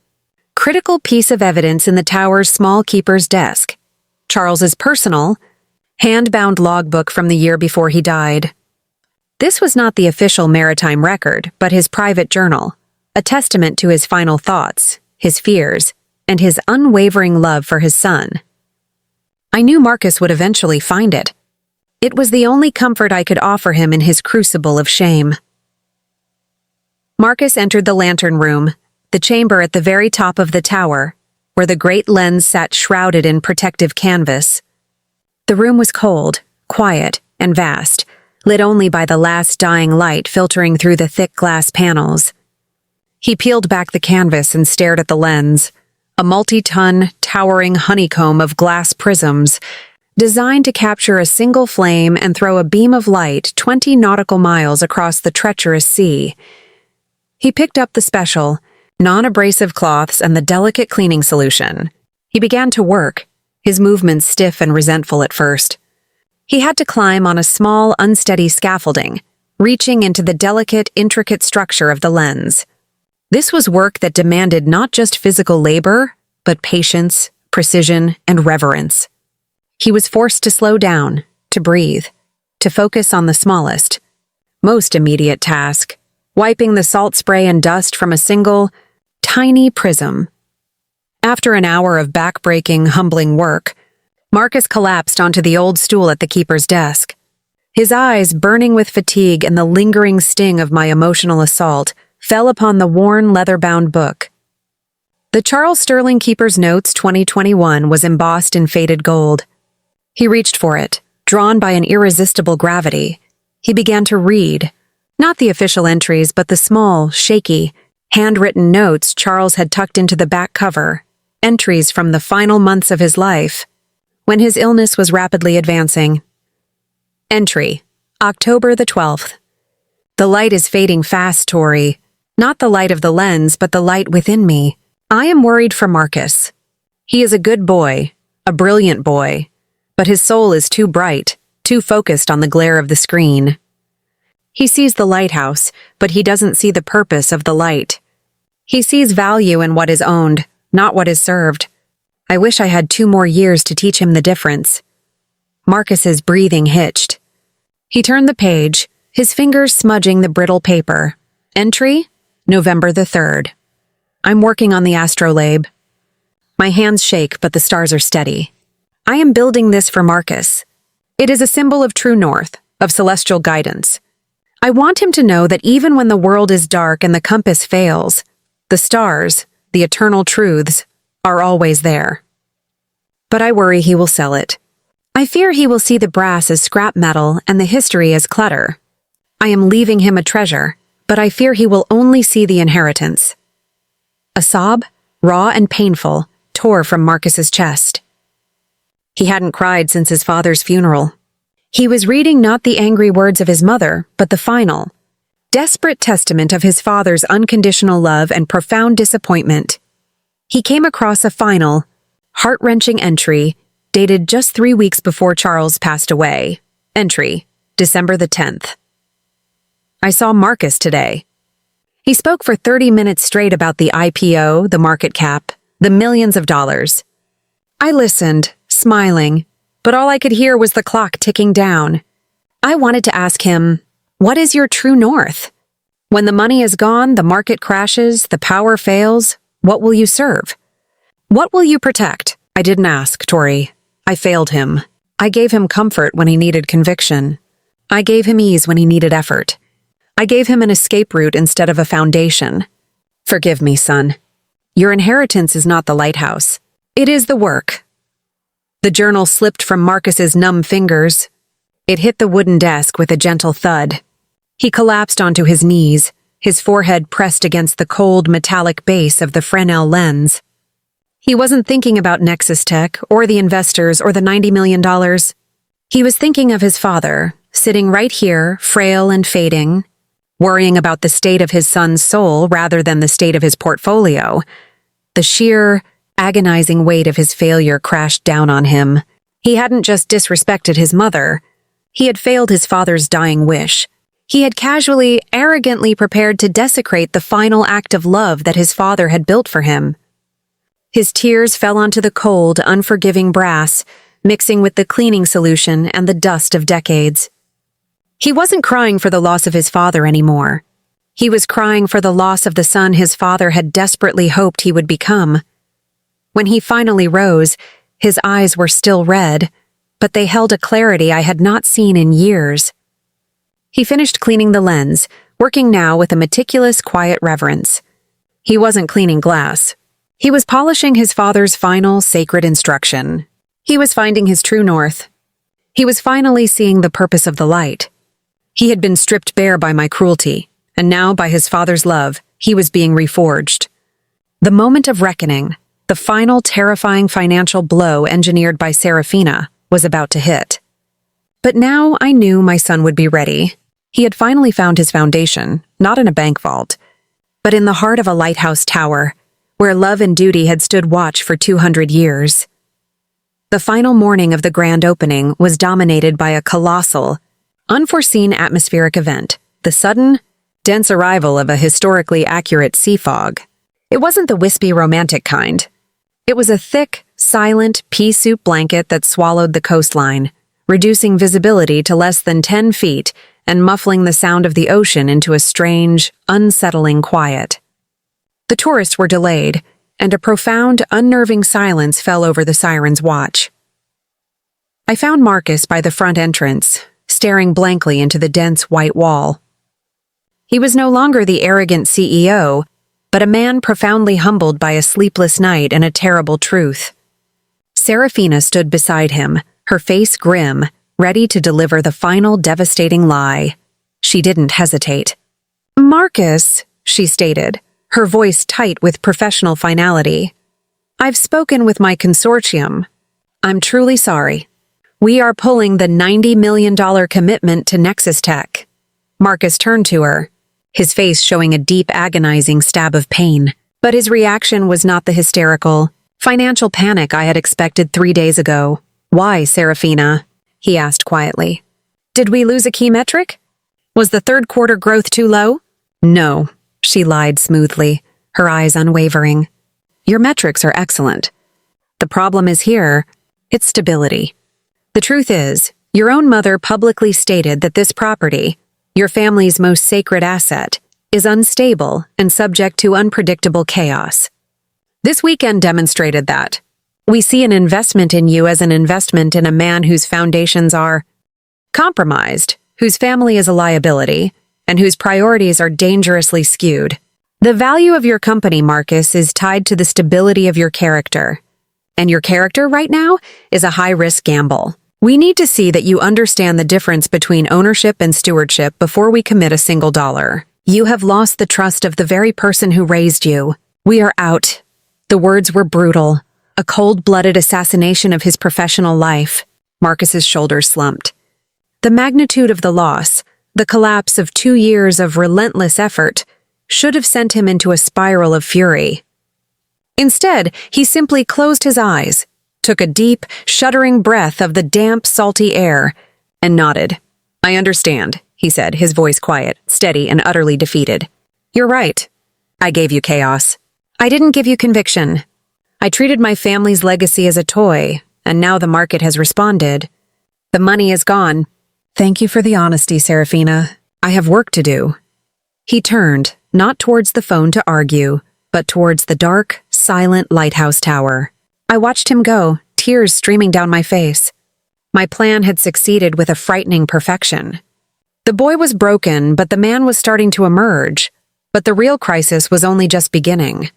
critical piece of evidence in the tower's small keeper's desk, Charles's personal, hand-bound logbook from the year before he died. This was not the official Maritime record, but his private journal, a testament to his final thoughts, his fears, and his unwavering love for his son. I knew Marcus would eventually find it. It was the only comfort I could offer him in his crucible of shame. Marcus entered the lantern room, the chamber at the very top of the tower, where the great lens sat shrouded in protective canvas. The room was cold, quiet, and vast, lit only by the last dying light filtering through the thick glass panels. He peeled back the canvas and stared at the lens, a multi-ton, towering honeycomb of glass prisms, designed to capture a single flame and throw a beam of light 20 nautical miles across the treacherous sea. He picked up the special, non-abrasive cloths and the delicate cleaning solution. He began to work, his movements stiff and resentful at first. He had to climb on a small, unsteady scaffolding, reaching into the delicate, intricate structure of the lens. This was work that demanded not just physical labor, but patience, precision, and reverence. He was forced to slow down, to breathe, to focus on the smallest, most immediate task, wiping the salt spray and dust from a single, tiny prism. After an hour of back-breaking, humbling work, Marcus collapsed onto the old stool at the keeper's desk. His eyes, burning with fatigue and the lingering sting of my emotional assault, fell upon the worn, leather-bound book. The Charles Sterling Keeper's Notes 2021 was embossed in faded gold. He reached for it, drawn by an irresistible gravity. He began to read, not the official entries, but the small, shaky, handwritten notes Charles had tucked into the back cover, entries from the final months of his life, when his illness was rapidly advancing. Entry, October the 12th. The light is fading fast, Tori. Not the light of the lens, but the light within me. I am worried for Marcus. He is a good boy, a brilliant boy, but his soul is too bright, too focused on the glare of the screen. He sees the lighthouse, but he doesn't see the purpose of the light. He sees value in what is owned, not what is served. I wish I had 2 more years to teach him the difference. Marcus's breathing hitched. He turned the page, his fingers smudging the brittle paper. Entry, November the 3rd. I'm working on the Astrolabe. My hands shake, but the stars are steady. I am building this for Marcus. It is a symbol of true north, of celestial guidance. I want him to know that even when the world is dark and the compass fails, the stars, the eternal truths, are always there. But I worry he will sell it. I fear he will see the brass as scrap metal and the history as clutter. I am leaving him a treasure, but I fear he will only see the inheritance. A sob, raw and painful, tore from Marcus's chest. He hadn't cried since his father's funeral. He was reading not the angry words of his mother, but the final, desperate testament of his father's unconditional love and profound disappointment. He came across a final, heart-wrenching entry dated just 3 weeks before Charles passed away. Entry, December the 10th. I saw Marcus today. He spoke for 30 minutes straight about the IPO, the market cap, the millions of dollars. I listened, smiling, but all I could hear was the clock ticking down. I wanted to ask him, what is your true north? When the money is gone, the market crashes, the power fails, what will you serve? What will you protect? I didn't ask, Tori. I failed him. I gave him comfort when he needed conviction. I gave him ease when he needed effort. I gave him an escape route instead of a foundation. Forgive me, son. Your inheritance is not the lighthouse. It is the work. The journal slipped from Marcus's numb fingers. It hit the wooden desk with a gentle thud. He collapsed onto his knees, his forehead pressed against the cold, metallic base of the Fresnel lens. He wasn't thinking about Nexus Tech or the investors or the $90 million. He was thinking of his father, sitting right here, frail and fading, worrying about the state of his son's soul rather than the state of his portfolio. The sheer, agonizing weight of his failure crashed down on him. He hadn't just disrespected his mother. He had failed his father's dying wish. He had casually, arrogantly prepared to desecrate the final act of love that his father had built for him. His tears fell onto the cold, unforgiving brass, mixing with the cleaning solution and the dust of decades. He wasn't crying for the loss of his father anymore. He was crying for the loss of the son his father had desperately hoped he would become. When he finally rose, his eyes were still red, but they held a clarity I had not seen in years. He finished cleaning the lens, working now with a meticulous, quiet reverence. He wasn't cleaning glass. He was polishing his father's final, sacred instruction. He was finding his true north. He was finally seeing the purpose of the light. He had been stripped bare by my cruelty, and now, by his father's love, he was being reforged. The moment of reckoning, the final terrifying financial blow engineered by Seraphina, was about to hit. But now I knew my son would be ready. He had finally found his foundation, not in a bank vault, but in the heart of a lighthouse tower, where love and duty had stood watch for 200 years. The final morning of the grand opening was dominated by a colossal, unforeseen atmospheric event, the sudden, dense arrival of a historically accurate sea fog. It wasn't the wispy romantic kind. It was a thick, silent pea soup blanket that swallowed the coastline, reducing visibility to less than 10 feet and muffling the sound of the ocean into a strange, unsettling quiet. The tourists were delayed, and a profound, unnerving silence fell over the Siren's watch. I found Marcus by the front entrance, staring blankly into the dense white wall. He was no longer the arrogant CEO, but a man profoundly humbled by a sleepless night and a terrible truth. Seraphina stood beside him, her face grim, ready to deliver the final devastating lie. She didn't hesitate. "Marcus," she stated, her voice tight with professional finality. "I've spoken with my consortium. I'm truly sorry. We are pulling the $90 million commitment to Nexus Tech." Marcus turned to her, his face showing a deep, agonizing stab of pain. But his reaction was not the hysterical, financial panic I had expected 3 days ago. "Why, Seraphina?" he asked quietly. "Did we lose a key metric? Was the third quarter growth too low?" "No," she lied smoothly, her eyes unwavering. "Your metrics are excellent. The problem is here, it's stability. The truth is, your own mother publicly stated that this property, your family's most sacred asset, is unstable and subject to unpredictable chaos. This weekend demonstrated that. We see an investment in you as an investment in a man whose foundations are compromised, whose family is a liability, and whose priorities are dangerously skewed. The value of your company, Marcus, is tied to the stability of your character. And your character right now is a high-risk gamble. We need to see that you understand the difference between ownership and stewardship before we commit a single dollar. You have lost the trust of the very person who raised you. We are out." The words were brutal, a cold-blooded assassination of his professional life. Marcus's shoulders slumped. The magnitude of the loss, the collapse of 2 years of relentless effort, should have sent him into a spiral of fury. Instead, he simply closed his eyes, took a deep, shuddering breath of the damp, salty air, and nodded. "I understand," he said, his voice quiet, steady, and utterly defeated. "You're right. I gave you chaos. I didn't give you conviction. I treated my family's legacy as a toy, and now the market has responded. The money is gone. Thank you for the honesty, Seraphina. I have work to do." He turned, not towards the phone to argue, but towards the dark, silent lighthouse tower. I watched him go, tears streaming down my face. My plan had succeeded with a frightening perfection. The boy was broken, but the man was starting to emerge. But the real crisis was only just beginning.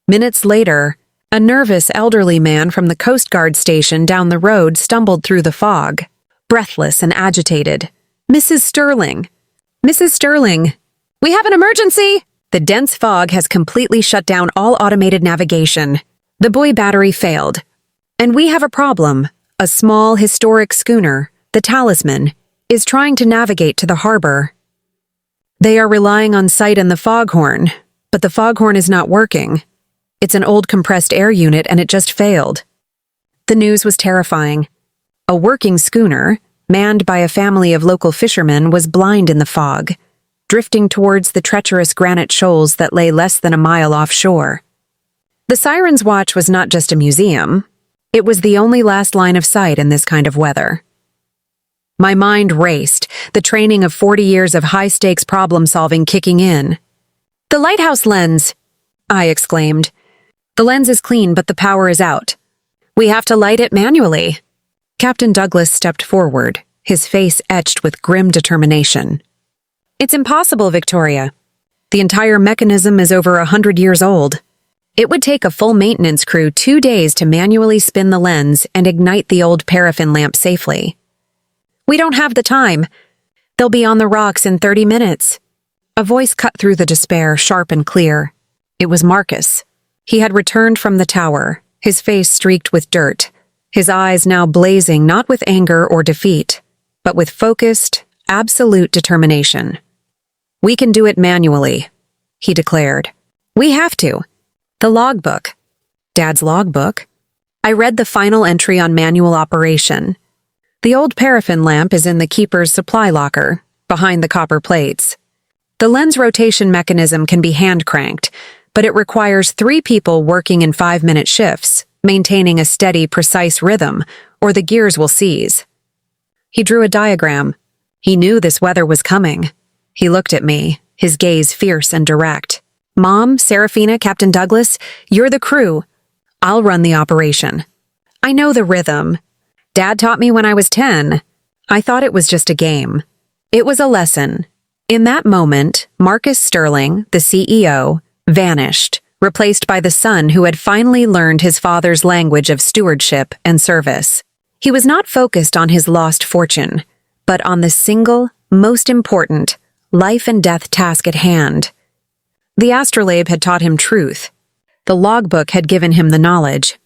Minutes later, a nervous elderly man from the Coast Guard station down the road stumbled through the fog, breathless and agitated. "Mrs. Sterling! Mrs. Sterling! We have an emergency!" The dense fog has completely shut down all automated navigation. The buoy battery failed. And we have a problem. A small, historic schooner, the Talisman, is trying to navigate to the harbor. They are relying on sight and the foghorn, but the foghorn is not working. It's an old compressed air unit and it just failed. The news was terrifying. A working schooner, manned by a family of local fishermen, was blind in the fog, drifting towards the treacherous granite shoals that lay less than a mile offshore. The Siren's watch was not just a museum. It was the only last line of sight in this kind of weather. My mind raced, the training of 40 years of high-stakes problem-solving kicking in. "The lighthouse lens!" I exclaimed. The lens is clean, but the power is out. We have to light it manually. Captain Douglas stepped forward, his face etched with grim determination. It's impossible, Victoria. The entire mechanism is over 100 years old. It would take a full maintenance crew 2 days to manually spin the lens and ignite the old paraffin lamp safely. We don't have the time. They'll be on the rocks in 30 minutes. A voice cut through the despair, sharp and clear. It was Marcus. He had returned from the tower, his face streaked with dirt, his eyes now blazing not with anger or defeat, but with focused, absolute determination. We can do it manually, he declared. We have to. The logbook. Dad's logbook. I read the final entry on manual operation. The old paraffin lamp is in the keeper's supply locker, behind the copper plates. The lens rotation mechanism can be hand-cranked, but it requires 3 people working in 5-minute shifts, maintaining a steady, precise rhythm, or the gears will seize. He drew a diagram. He knew this weather was coming. He looked at me, his gaze fierce and direct. Mom, Seraphina, Captain Douglas, you're the crew. I'll run the operation. I know the rhythm. Dad taught me when I was 10. I thought it was just a game. It was a lesson. In that moment, Marcus Sterling, the CEO, vanished, replaced by the son who had finally learned his father's language of stewardship and service. He was not focused on his lost fortune, but on the single, most important, life and death task at hand. The Astrolabe had taught him truth. The logbook had given him the knowledge.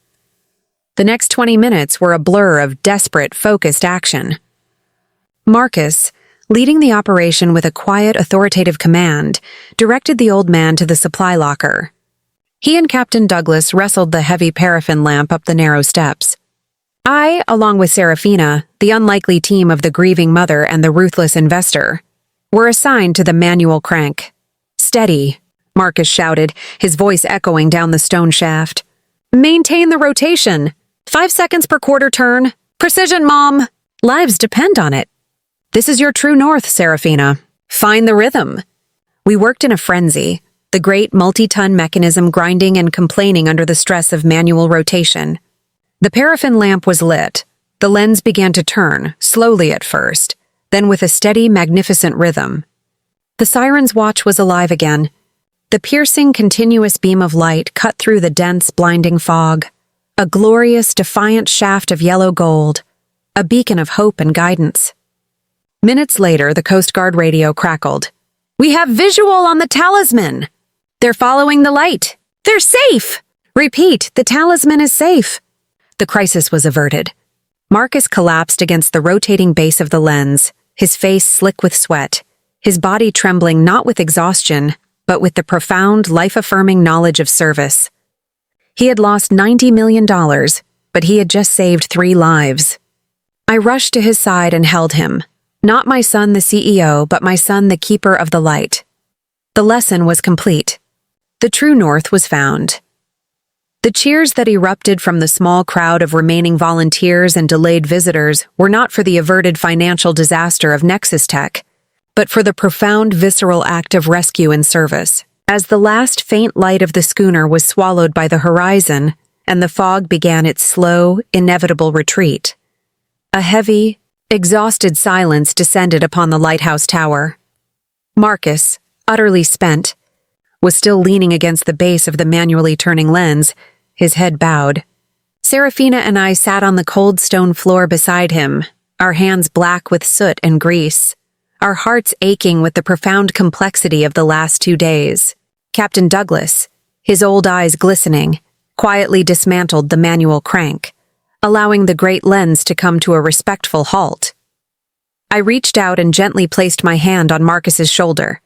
The next 20 minutes were a blur of desperate, focused action. Marcus, leading the operation with a quiet, authoritative command, directed the old man to the supply locker. He and Captain Douglas wrestled the heavy paraffin lamp up the narrow steps. I, along with Seraphina, the unlikely team of the grieving mother and the ruthless investor, were assigned to the manual crank. Steady, Marcus shouted, his voice echoing down the stone shaft. Maintain the rotation. 5 seconds per quarter turn. Precision, Mom. Lives depend on it. This is your true north, Seraphina. Find the rhythm. We worked in a frenzy, the great multi-ton mechanism grinding and complaining under the stress of manual rotation. The paraffin lamp was lit. The lens began to turn, slowly at first, then with a steady, magnificent rhythm. The Siren's watch was alive again. The piercing, continuous beam of light cut through the dense, blinding fog. A glorious, defiant shaft of yellow gold. A beacon of hope and guidance. Minutes later, the Coast Guard radio crackled. We have visual on the talisman! They're following the light! They're safe! Repeat, the talisman is safe! The crisis was averted. Marcus collapsed against the rotating base of the lens, his face slick with sweat, his body trembling not with exhaustion, but with the profound, life-affirming knowledge of service. He had lost $90 million, but he had just saved 3 lives. I rushed to his side and held him. Not my son, the CEO, but my son, the keeper of the light. The lesson was complete. The true north was found. The cheers that erupted from the small crowd of remaining volunteers and delayed visitors were not for the averted financial disaster of Nexus Tech, but for the profound visceral act of rescue and service. As the last faint light of the schooner was swallowed by the horizon and the fog began its slow, inevitable retreat, a heavy, exhausted silence descended upon the lighthouse tower. Marcus, utterly spent, was still leaning against the base of the manually turning lens, his head bowed. Seraphina and I sat on the cold stone floor beside him, our hands black with soot and grease, our hearts aching with the profound complexity of the last 2 days. Captain Douglas, his old eyes glistening, quietly dismantled the manual crank, allowing the great lens to come to a respectful halt. I reached out and gently placed my hand on Marcus's shoulder.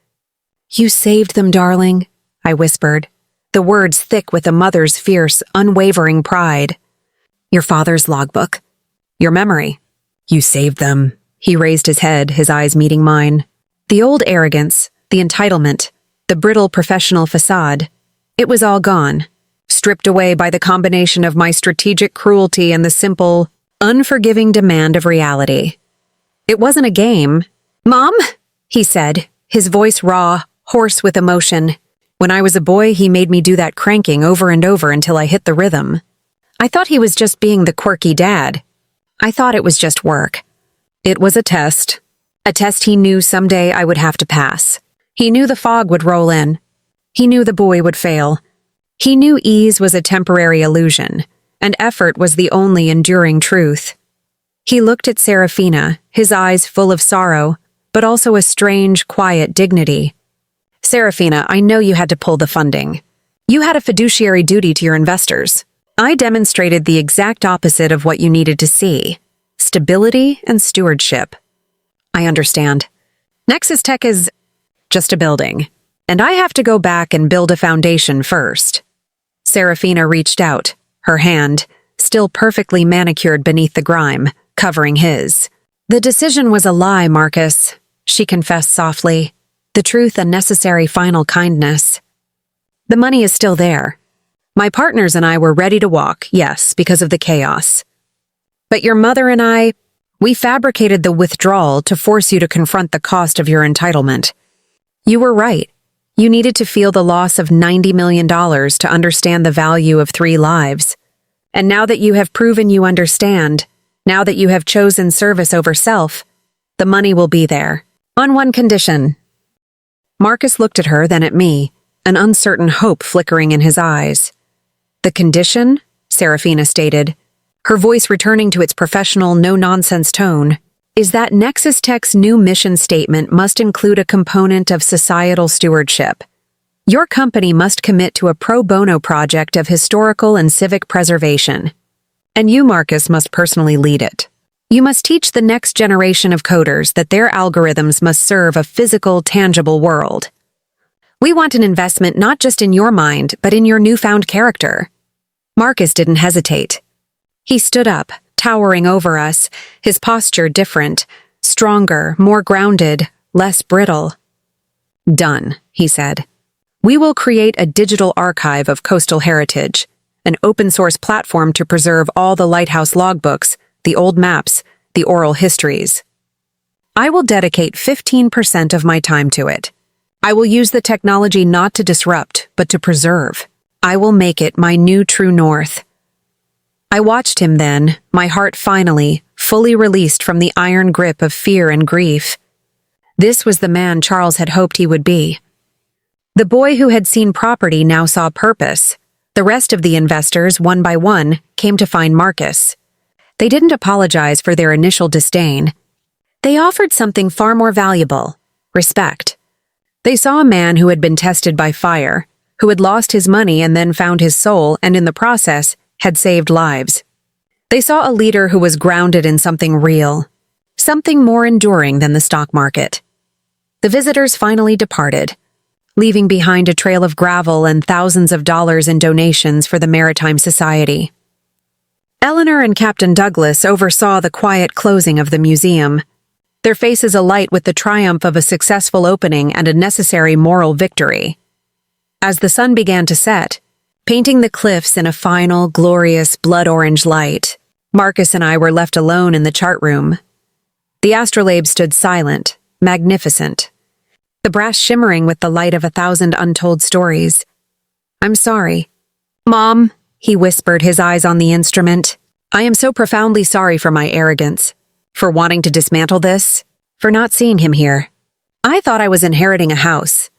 You saved them, darling, I whispered, the words thick with a mother's fierce, unwavering pride. Your father's logbook. Your memory. You saved them. He raised his head, his eyes meeting mine. The old arrogance, the entitlement, the brittle professional facade. It was all gone. Stripped away by the combination of my strategic cruelty and the simple, unforgiving demand of reality. It wasn't a game. Mom, he said, his voice raw, hoarse with emotion. When I was a boy, he made me do that cranking over and over until I hit the rhythm. I thought he was just being the quirky dad. I thought it was just work. It was a test he knew someday I would have to pass. He knew the fog would roll in. He knew the boy would fail. He knew ease was a temporary illusion, and effort was the only enduring truth. He looked at Seraphina, his eyes full of sorrow, but also a strange, quiet dignity. Seraphina, I know you had to pull the funding. You had a fiduciary duty to your investors. I demonstrated the exact opposite of what you needed to see: stability and stewardship. I understand. Nexus Tech is just a building, and I have to go back and build a foundation first. Seraphina reached out, her hand, still perfectly manicured beneath the grime, covering his. The decision was a lie, Marcus, she confessed softly. The truth a necessary final kindness. The money is still there. My partners and I were ready to walk, yes, because of the chaos. But your mother and I, we fabricated the withdrawal to force you to confront the cost of your entitlement. You were right. You needed to feel the loss of $90 million to understand the value of 3 lives. And now that you have proven you understand, now that you have chosen service over self, the money will be there. On one condition. Marcus looked at her, then at me, an uncertain hope flickering in his eyes. The condition, Seraphina stated, her voice returning to its professional, no-nonsense tone, is that Nexus Tech's new mission statement must include a component of societal stewardship. Your company must commit to a pro bono project of historical and civic preservation. And you, Marcus, must personally lead it. You must teach the next generation of coders that their algorithms must serve a physical, tangible world. We want an investment not just in your mind, but in your newfound character. Marcus didn't hesitate. He stood up, towering over us, his posture different, stronger, more grounded, less brittle. Done, he said. We will create a digital archive of coastal heritage, an open-source platform to preserve all the lighthouse logbooks, the old maps, the oral histories. I will dedicate 15% of my time to it. I will use the technology not to disrupt, but to preserve. I will make it my new true north. I watched him then, my heart finally, fully released from the iron grip of fear and grief. This was the man Charles had hoped he would be. The boy who had seen property now saw purpose. The rest of the investors, one by one, came to find Marcus. They didn't apologize for their initial disdain. They offered something far more valuable: respect. They saw a man who had been tested by fire, who had lost his money and then found his soul, and in the process, had saved lives. They saw a leader who was grounded in something real, something more enduring than the stock market. The visitors finally departed, leaving behind a trail of gravel and thousands of dollars in donations for the Maritime Society. Eleanor and Captain Douglas oversaw the quiet closing of the museum, their faces alight with the triumph of a successful opening and a necessary moral victory. As the sun began to set, painting the cliffs in a final, glorious blood-orange light, Marcus and I were left alone in the chart room. The Astrolabe stood silent, magnificent, the brass shimmering with the light of 1,000 untold stories. "I'm sorry. Mom," he whispered, his eyes on the instrument. "I am so profoundly sorry for my arrogance, for wanting to dismantle this, for not seeing him here. I thought I was inheriting a house.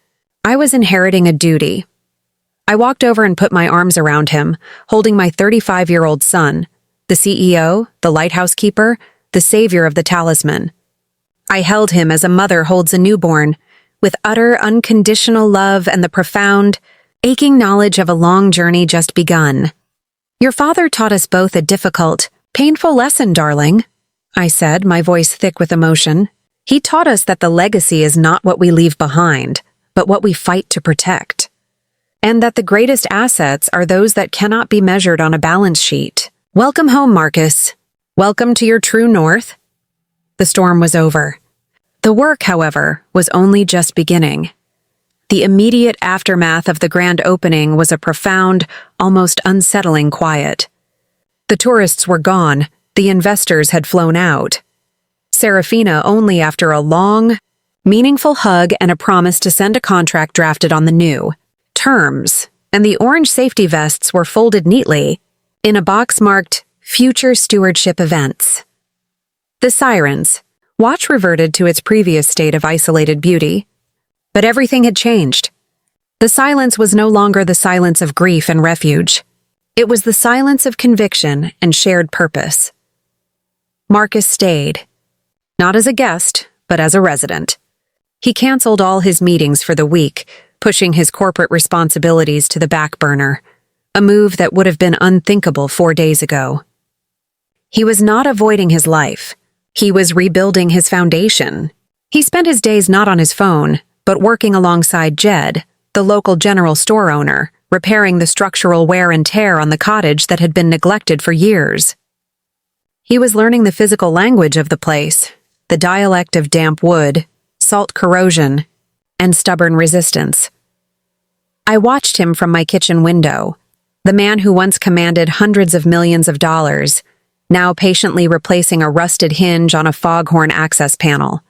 I was inheriting a duty." I walked over and put my arms around him, holding my 35-year-old son, the CEO, the lighthouse keeper, the savior of the talisman. I held him as a mother holds a newborn, with utter, unconditional love and the profound, aching knowledge of a long journey just begun. "Your father taught us both a difficult, painful lesson, darling," I said, my voice thick with emotion. "He taught us that the legacy is not what we leave behind, but what we fight to protect. And that the greatest assets are those that cannot be measured on a balance sheet. Welcome home, Marcus. Welcome to your true north." The storm was over. The work, however, was only just beginning. The immediate aftermath of the grand opening was a profound, almost unsettling quiet. The tourists were gone, the investors had flown out. Seraphina only after a long, meaningful hug and a promise to send a contract drafted on the new terms, and the orange safety vests were folded neatly in a box marked Future Stewardship Events. The Sirens. Watch reverted to its previous state of isolated beauty. But everything had changed. The silence was no longer the silence of grief and refuge. It was the silence of conviction and shared purpose. Marcus stayed. Not as a guest, but as a resident. He canceled all his meetings for the week, pushing his corporate responsibilities to the back burner, a move that would have been unthinkable 4 days ago. He was not avoiding his life. He was rebuilding his foundation. He spent his days not on his phone, but working alongside Jed, the local general store owner, repairing the structural wear and tear on the cottage that had been neglected for years. He was learning the physical language of the place, the dialect of damp wood, salt corrosion, and stubborn resistance. I watched him from my kitchen window, the man who once commanded hundreds of millions of dollars, now patiently replacing a rusted hinge on a foghorn access panel.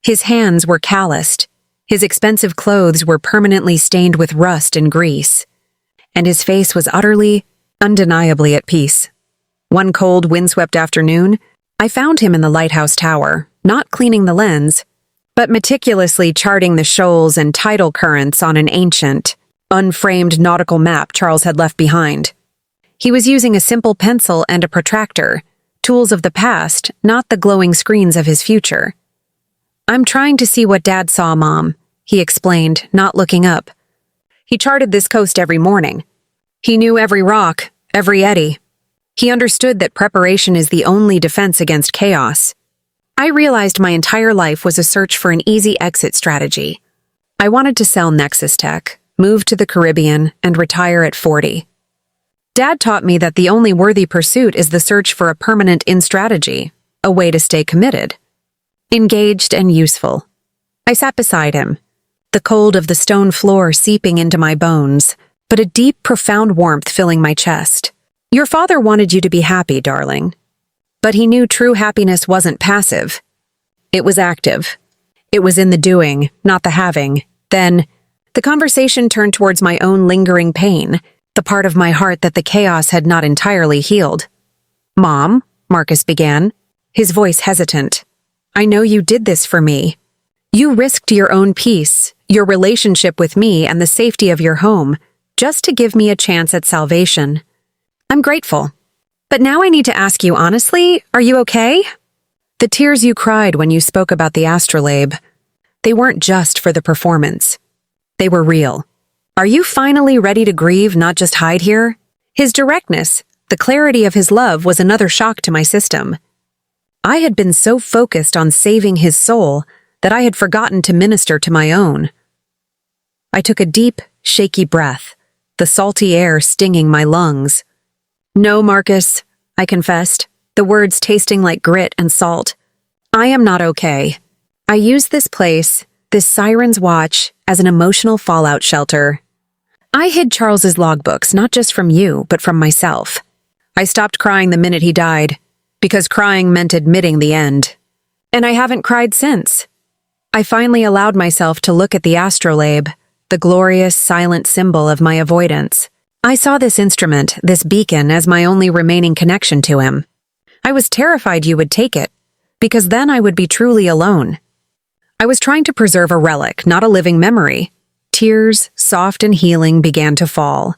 His hands were calloused, his expensive clothes were permanently stained with rust and grease, and his face was utterly, undeniably at peace. One cold, windswept afternoon, I found him in the lighthouse tower, not cleaning the lens, but meticulously charting the shoals and tidal currents on an ancient, unframed nautical map Charles had left behind. He was using a simple pencil and a protractor, tools of the past, not the glowing screens of his future. "I'm trying to see what Dad saw, Mom," he explained, not looking up. He charted this coast every morning. He knew every rock, every eddy. He understood that preparation is the only defense against chaos. I realized my entire life was a search for an easy exit strategy. I wanted to sell Nexus Tech, move to the Caribbean, and retire at 40. Dad taught me that the only worthy pursuit is the search for a permanent in-strategy, a way to stay committed. Engaged and useful. I sat beside him, the cold of the stone floor seeping into my bones, but a deep, profound warmth filling my chest. "Your father wanted you to be happy, darling." But he knew true happiness wasn't passive. It was active. It was in the doing, not the having. Then, the conversation turned towards my own lingering pain, the part of my heart that the chaos had not entirely healed. "Mom," Marcus began, his voice hesitant, "I know you did this for me. You risked your own peace, your relationship with me, and the safety of your home, just to give me a chance at salvation. I'm grateful. But now I need to ask you honestly, are you okay? The tears you cried when you spoke about the Astrolabe, they weren't just for the performance. They were real. Are you finally ready to grieve, not just hide here?" His directness, the clarity of his love, was another shock to my system. I had been so focused on saving his soul that I had forgotten to minister to my own. I took a deep, shaky breath, the salty air stinging my lungs. "No, Marcus," I confessed, the words tasting like grit and salt. "I am not okay. I use this place, this Siren's watch, as an emotional fallout shelter. I hid Charles's logbooks, not just from you, but from myself. I stopped crying the minute he died, because crying meant admitting the end. And I haven't cried since. I finally allowed myself to look at the Astrolabe, the glorious, silent symbol of my avoidance. I saw this instrument, this beacon, as my only remaining connection to him. I was terrified you would take it, because then I would be truly alone. I was trying to preserve a relic, not a living memory. Tears, soft and healing, began to fall.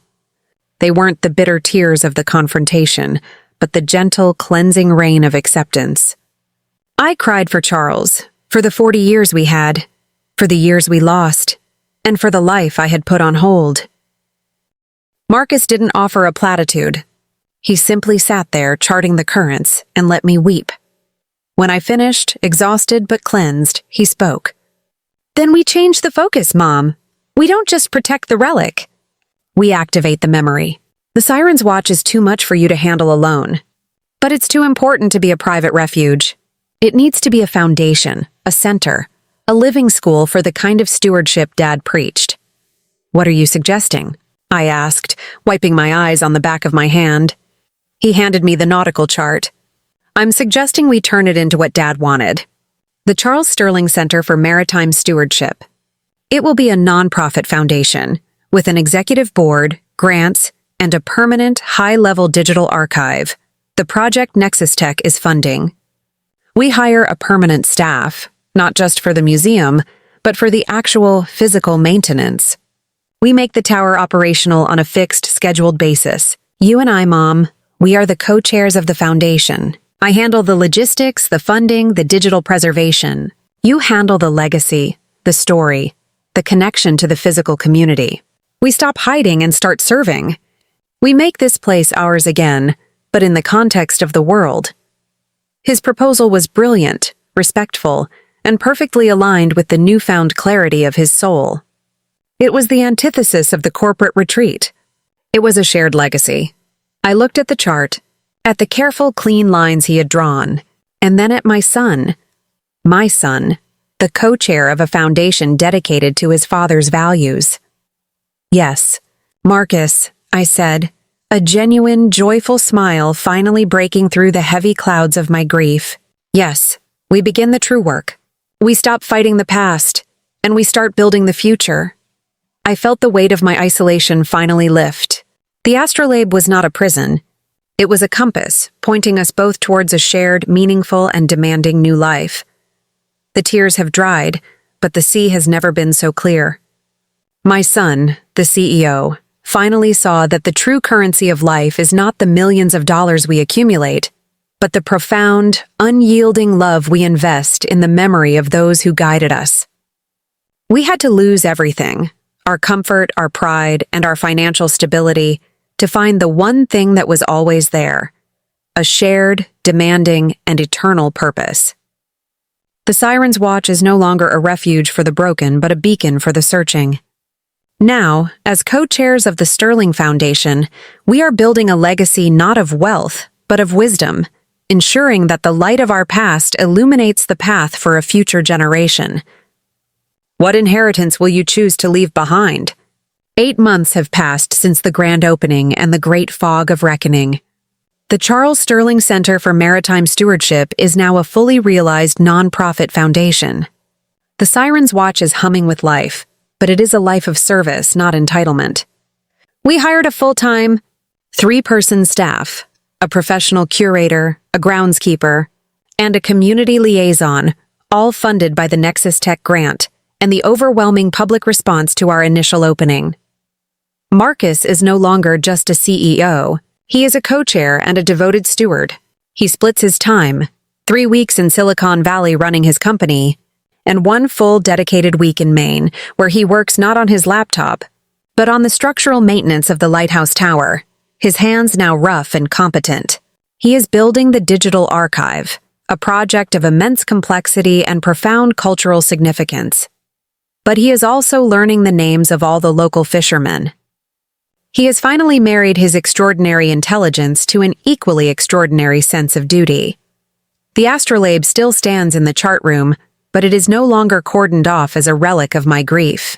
They weren't the bitter tears of the confrontation, but the gentle, cleansing rain of acceptance. I cried for Charles, for the 40 years we had, for the years we lost, and for the life I had put on hold. Marcus didn't offer a platitude. He simply sat there, charting the currents, and let me weep. When I finished, exhausted but cleansed, he spoke. "Then we change the focus, Mom. We don't just protect the relic. We activate the memory. The Siren's watch is too much for you to handle alone. But it's too important to be a private refuge. It needs to be a foundation, a center, a living school for the kind of stewardship Dad preached." "What are you suggesting?" I asked, wiping my eyes on the back of my hand. He handed me the nautical chart. "I'm suggesting we turn it into what Dad wanted. The Charles Sterling Center for Maritime Stewardship. It will be a non-profit foundation, with an executive board, grants, and a permanent, high-level digital archive. The project Nexus Tech is funding. We hire a permanent staff, not just for the museum, but for the actual physical maintenance. We make the tower operational on a fixed, scheduled basis. You and I, Mom, we are the co-chairs of the foundation. I handle the logistics, the funding, the digital preservation. You handle the legacy, the story, the connection to the physical community. We stop hiding and start serving. We make this place ours again, but in the context of the world. His proposal was brilliant, respectful, and perfectly aligned with the newfound clarity of his soul. It was the antithesis of the corporate retreat. It was a shared legacy. I looked at the chart, at the careful, clean lines he had drawn, and then at my son, the co-chair of a foundation dedicated to his father's values. Yes, Marcus, I said, a genuine, joyful smile finally breaking through the heavy clouds of my grief. Yes, we begin the true work. We stop fighting the past, and we start building the future. I felt the weight of my isolation finally lift. The Astrolabe was not a prison. It was a compass, pointing us both towards a shared, meaningful, and demanding new life. The tears have dried, but the sea has never been so clear. My son, the CEO, finally saw that the true currency of life is not the millions of dollars we accumulate, but the profound, unyielding love we invest in the memory of those who guided us. We had to lose everything, our comfort, our pride, and our financial stability, to find the one thing that was always there, a shared, demanding, and eternal purpose. The Siren's Watch is no longer a refuge for the broken, but a beacon for the searching. Now, as co-chairs of the Sterling Foundation, we are building a legacy not of wealth, but of wisdom, ensuring that the light of our past illuminates the path for a future generation. What inheritance will you choose to leave behind? 8 months have passed since the grand opening and the great fog of reckoning. The Charles Sterling Center for Maritime Stewardship is now a fully realized non-profit foundation. The Siren's Watch is humming with life, but it is a life of service, not entitlement. We hired a full-time, 3-person staff, a professional curator, a groundskeeper, and a community liaison, all funded by the Nexus Tech grant and the overwhelming public response to our initial opening. Marcus is no longer just a CEO. He is a co-chair and a devoted steward. He splits his time, 3 weeks in Silicon Valley running his company, and 1 full dedicated week in Maine, where he works not on his laptop, but on the structural maintenance of the lighthouse tower, his hands now rough and competent. He is building the digital archive, a project of immense complexity and profound cultural significance. But he is also learning the names of all the local fishermen. He has finally married his extraordinary intelligence to an equally extraordinary sense of duty. The Astrolabe still stands in the chart room, but it is no longer cordoned off as a relic of my grief.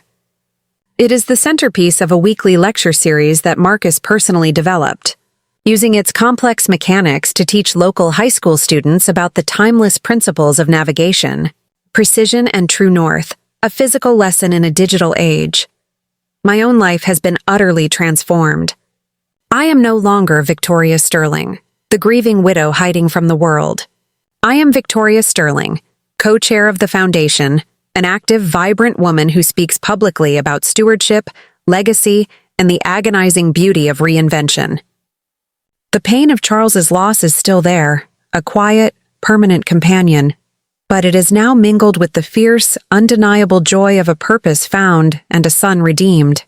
It is the centerpiece of a weekly lecture series that Marcus personally developed, using its complex mechanics to teach local high school students about the timeless principles of navigation, precision and true north, a physical lesson in a digital age. My own life has been utterly transformed. I am no longer Victoria Sterling, the grieving widow hiding from the world. I am Victoria Sterling, co-chair of the foundation, an active, vibrant woman who speaks publicly about stewardship, legacy, and the agonizing beauty of reinvention. The pain of Charles's loss is still there, a quiet, permanent companion, but it is now mingled with the fierce, undeniable joy of a purpose found and a son redeemed.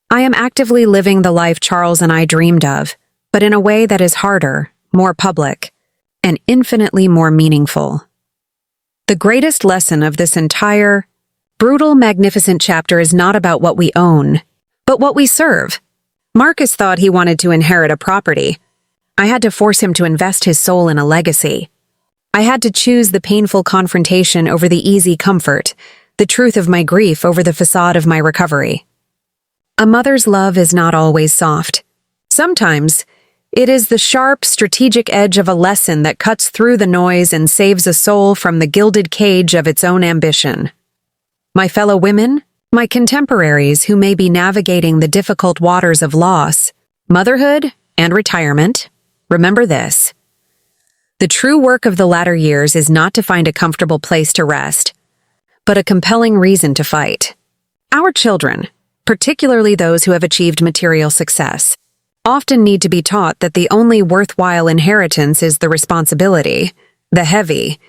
I am actively living the life Charles and I dreamed of, but in a way that is harder, more public, and infinitely more meaningful. The greatest lesson of this entire, brutal, magnificent chapter is not about what we own, but what we serve. Marcus thought he wanted to inherit a property. I had to force him to invest his soul in a legacy. I had to choose the painful confrontation over the easy comfort, the truth of my grief over the facade of my recovery. A mother's love is not always soft. Sometimes, it is the sharp, strategic edge of a lesson that cuts through the noise and saves a soul from the gilded cage of its own ambition. My fellow women, My contemporaries who may be navigating the difficult waters of loss, motherhood, and retirement, remember this. The true work of the latter years is not to find a comfortable place to rest, but a compelling reason to fight. Our children, particularly those who have achieved material success, often need to be taught that the only worthwhile inheritance is the responsibility, the heavy,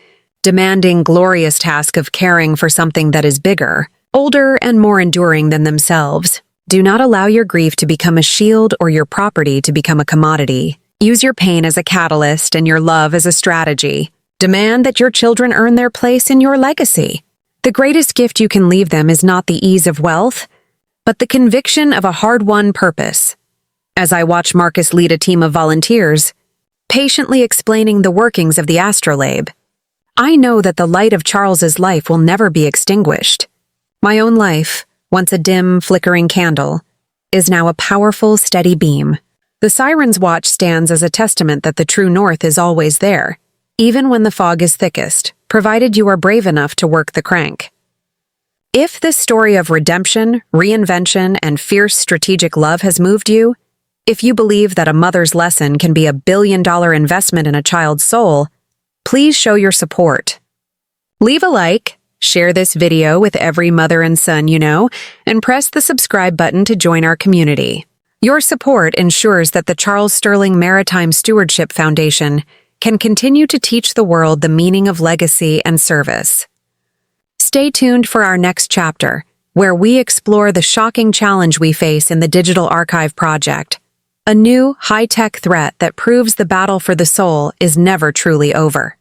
demanding, glorious task of caring for something that is bigger, older, and more enduring than themselves. Do not allow your grief to become a shield or your property to become a commodity. Use your pain as a catalyst and your love as a strategy. Demand that your children earn their place in your legacy. The greatest gift you can leave them is not the ease of wealth, but the conviction of a hard-won purpose. As I watch Marcus lead a team of volunteers, patiently explaining the workings of the Astrolabe, I know that the light of Charles's life will never be extinguished. My own life, once a dim, flickering candle, is now a powerful, steady beam. The Siren's watch stands as a testament that the true north is always there, even when the fog is thickest, provided you are brave enough to work the crank. If this story of redemption, reinvention, and fierce strategic love has moved you, if you believe that a mother's lesson can be a billion-dollar investment in a child's soul, please show your support. Leave a like, share this video with every mother and son you know, and press the subscribe button to join our community. Your support ensures that the Charles Sterling Maritime Stewardship Foundation can continue to teach the world the meaning of legacy and service. Stay tuned for our next chapter, where we explore the shocking challenge we face in the Digital Archive Project, a new, high-tech threat that proves the battle for the soul is never truly over.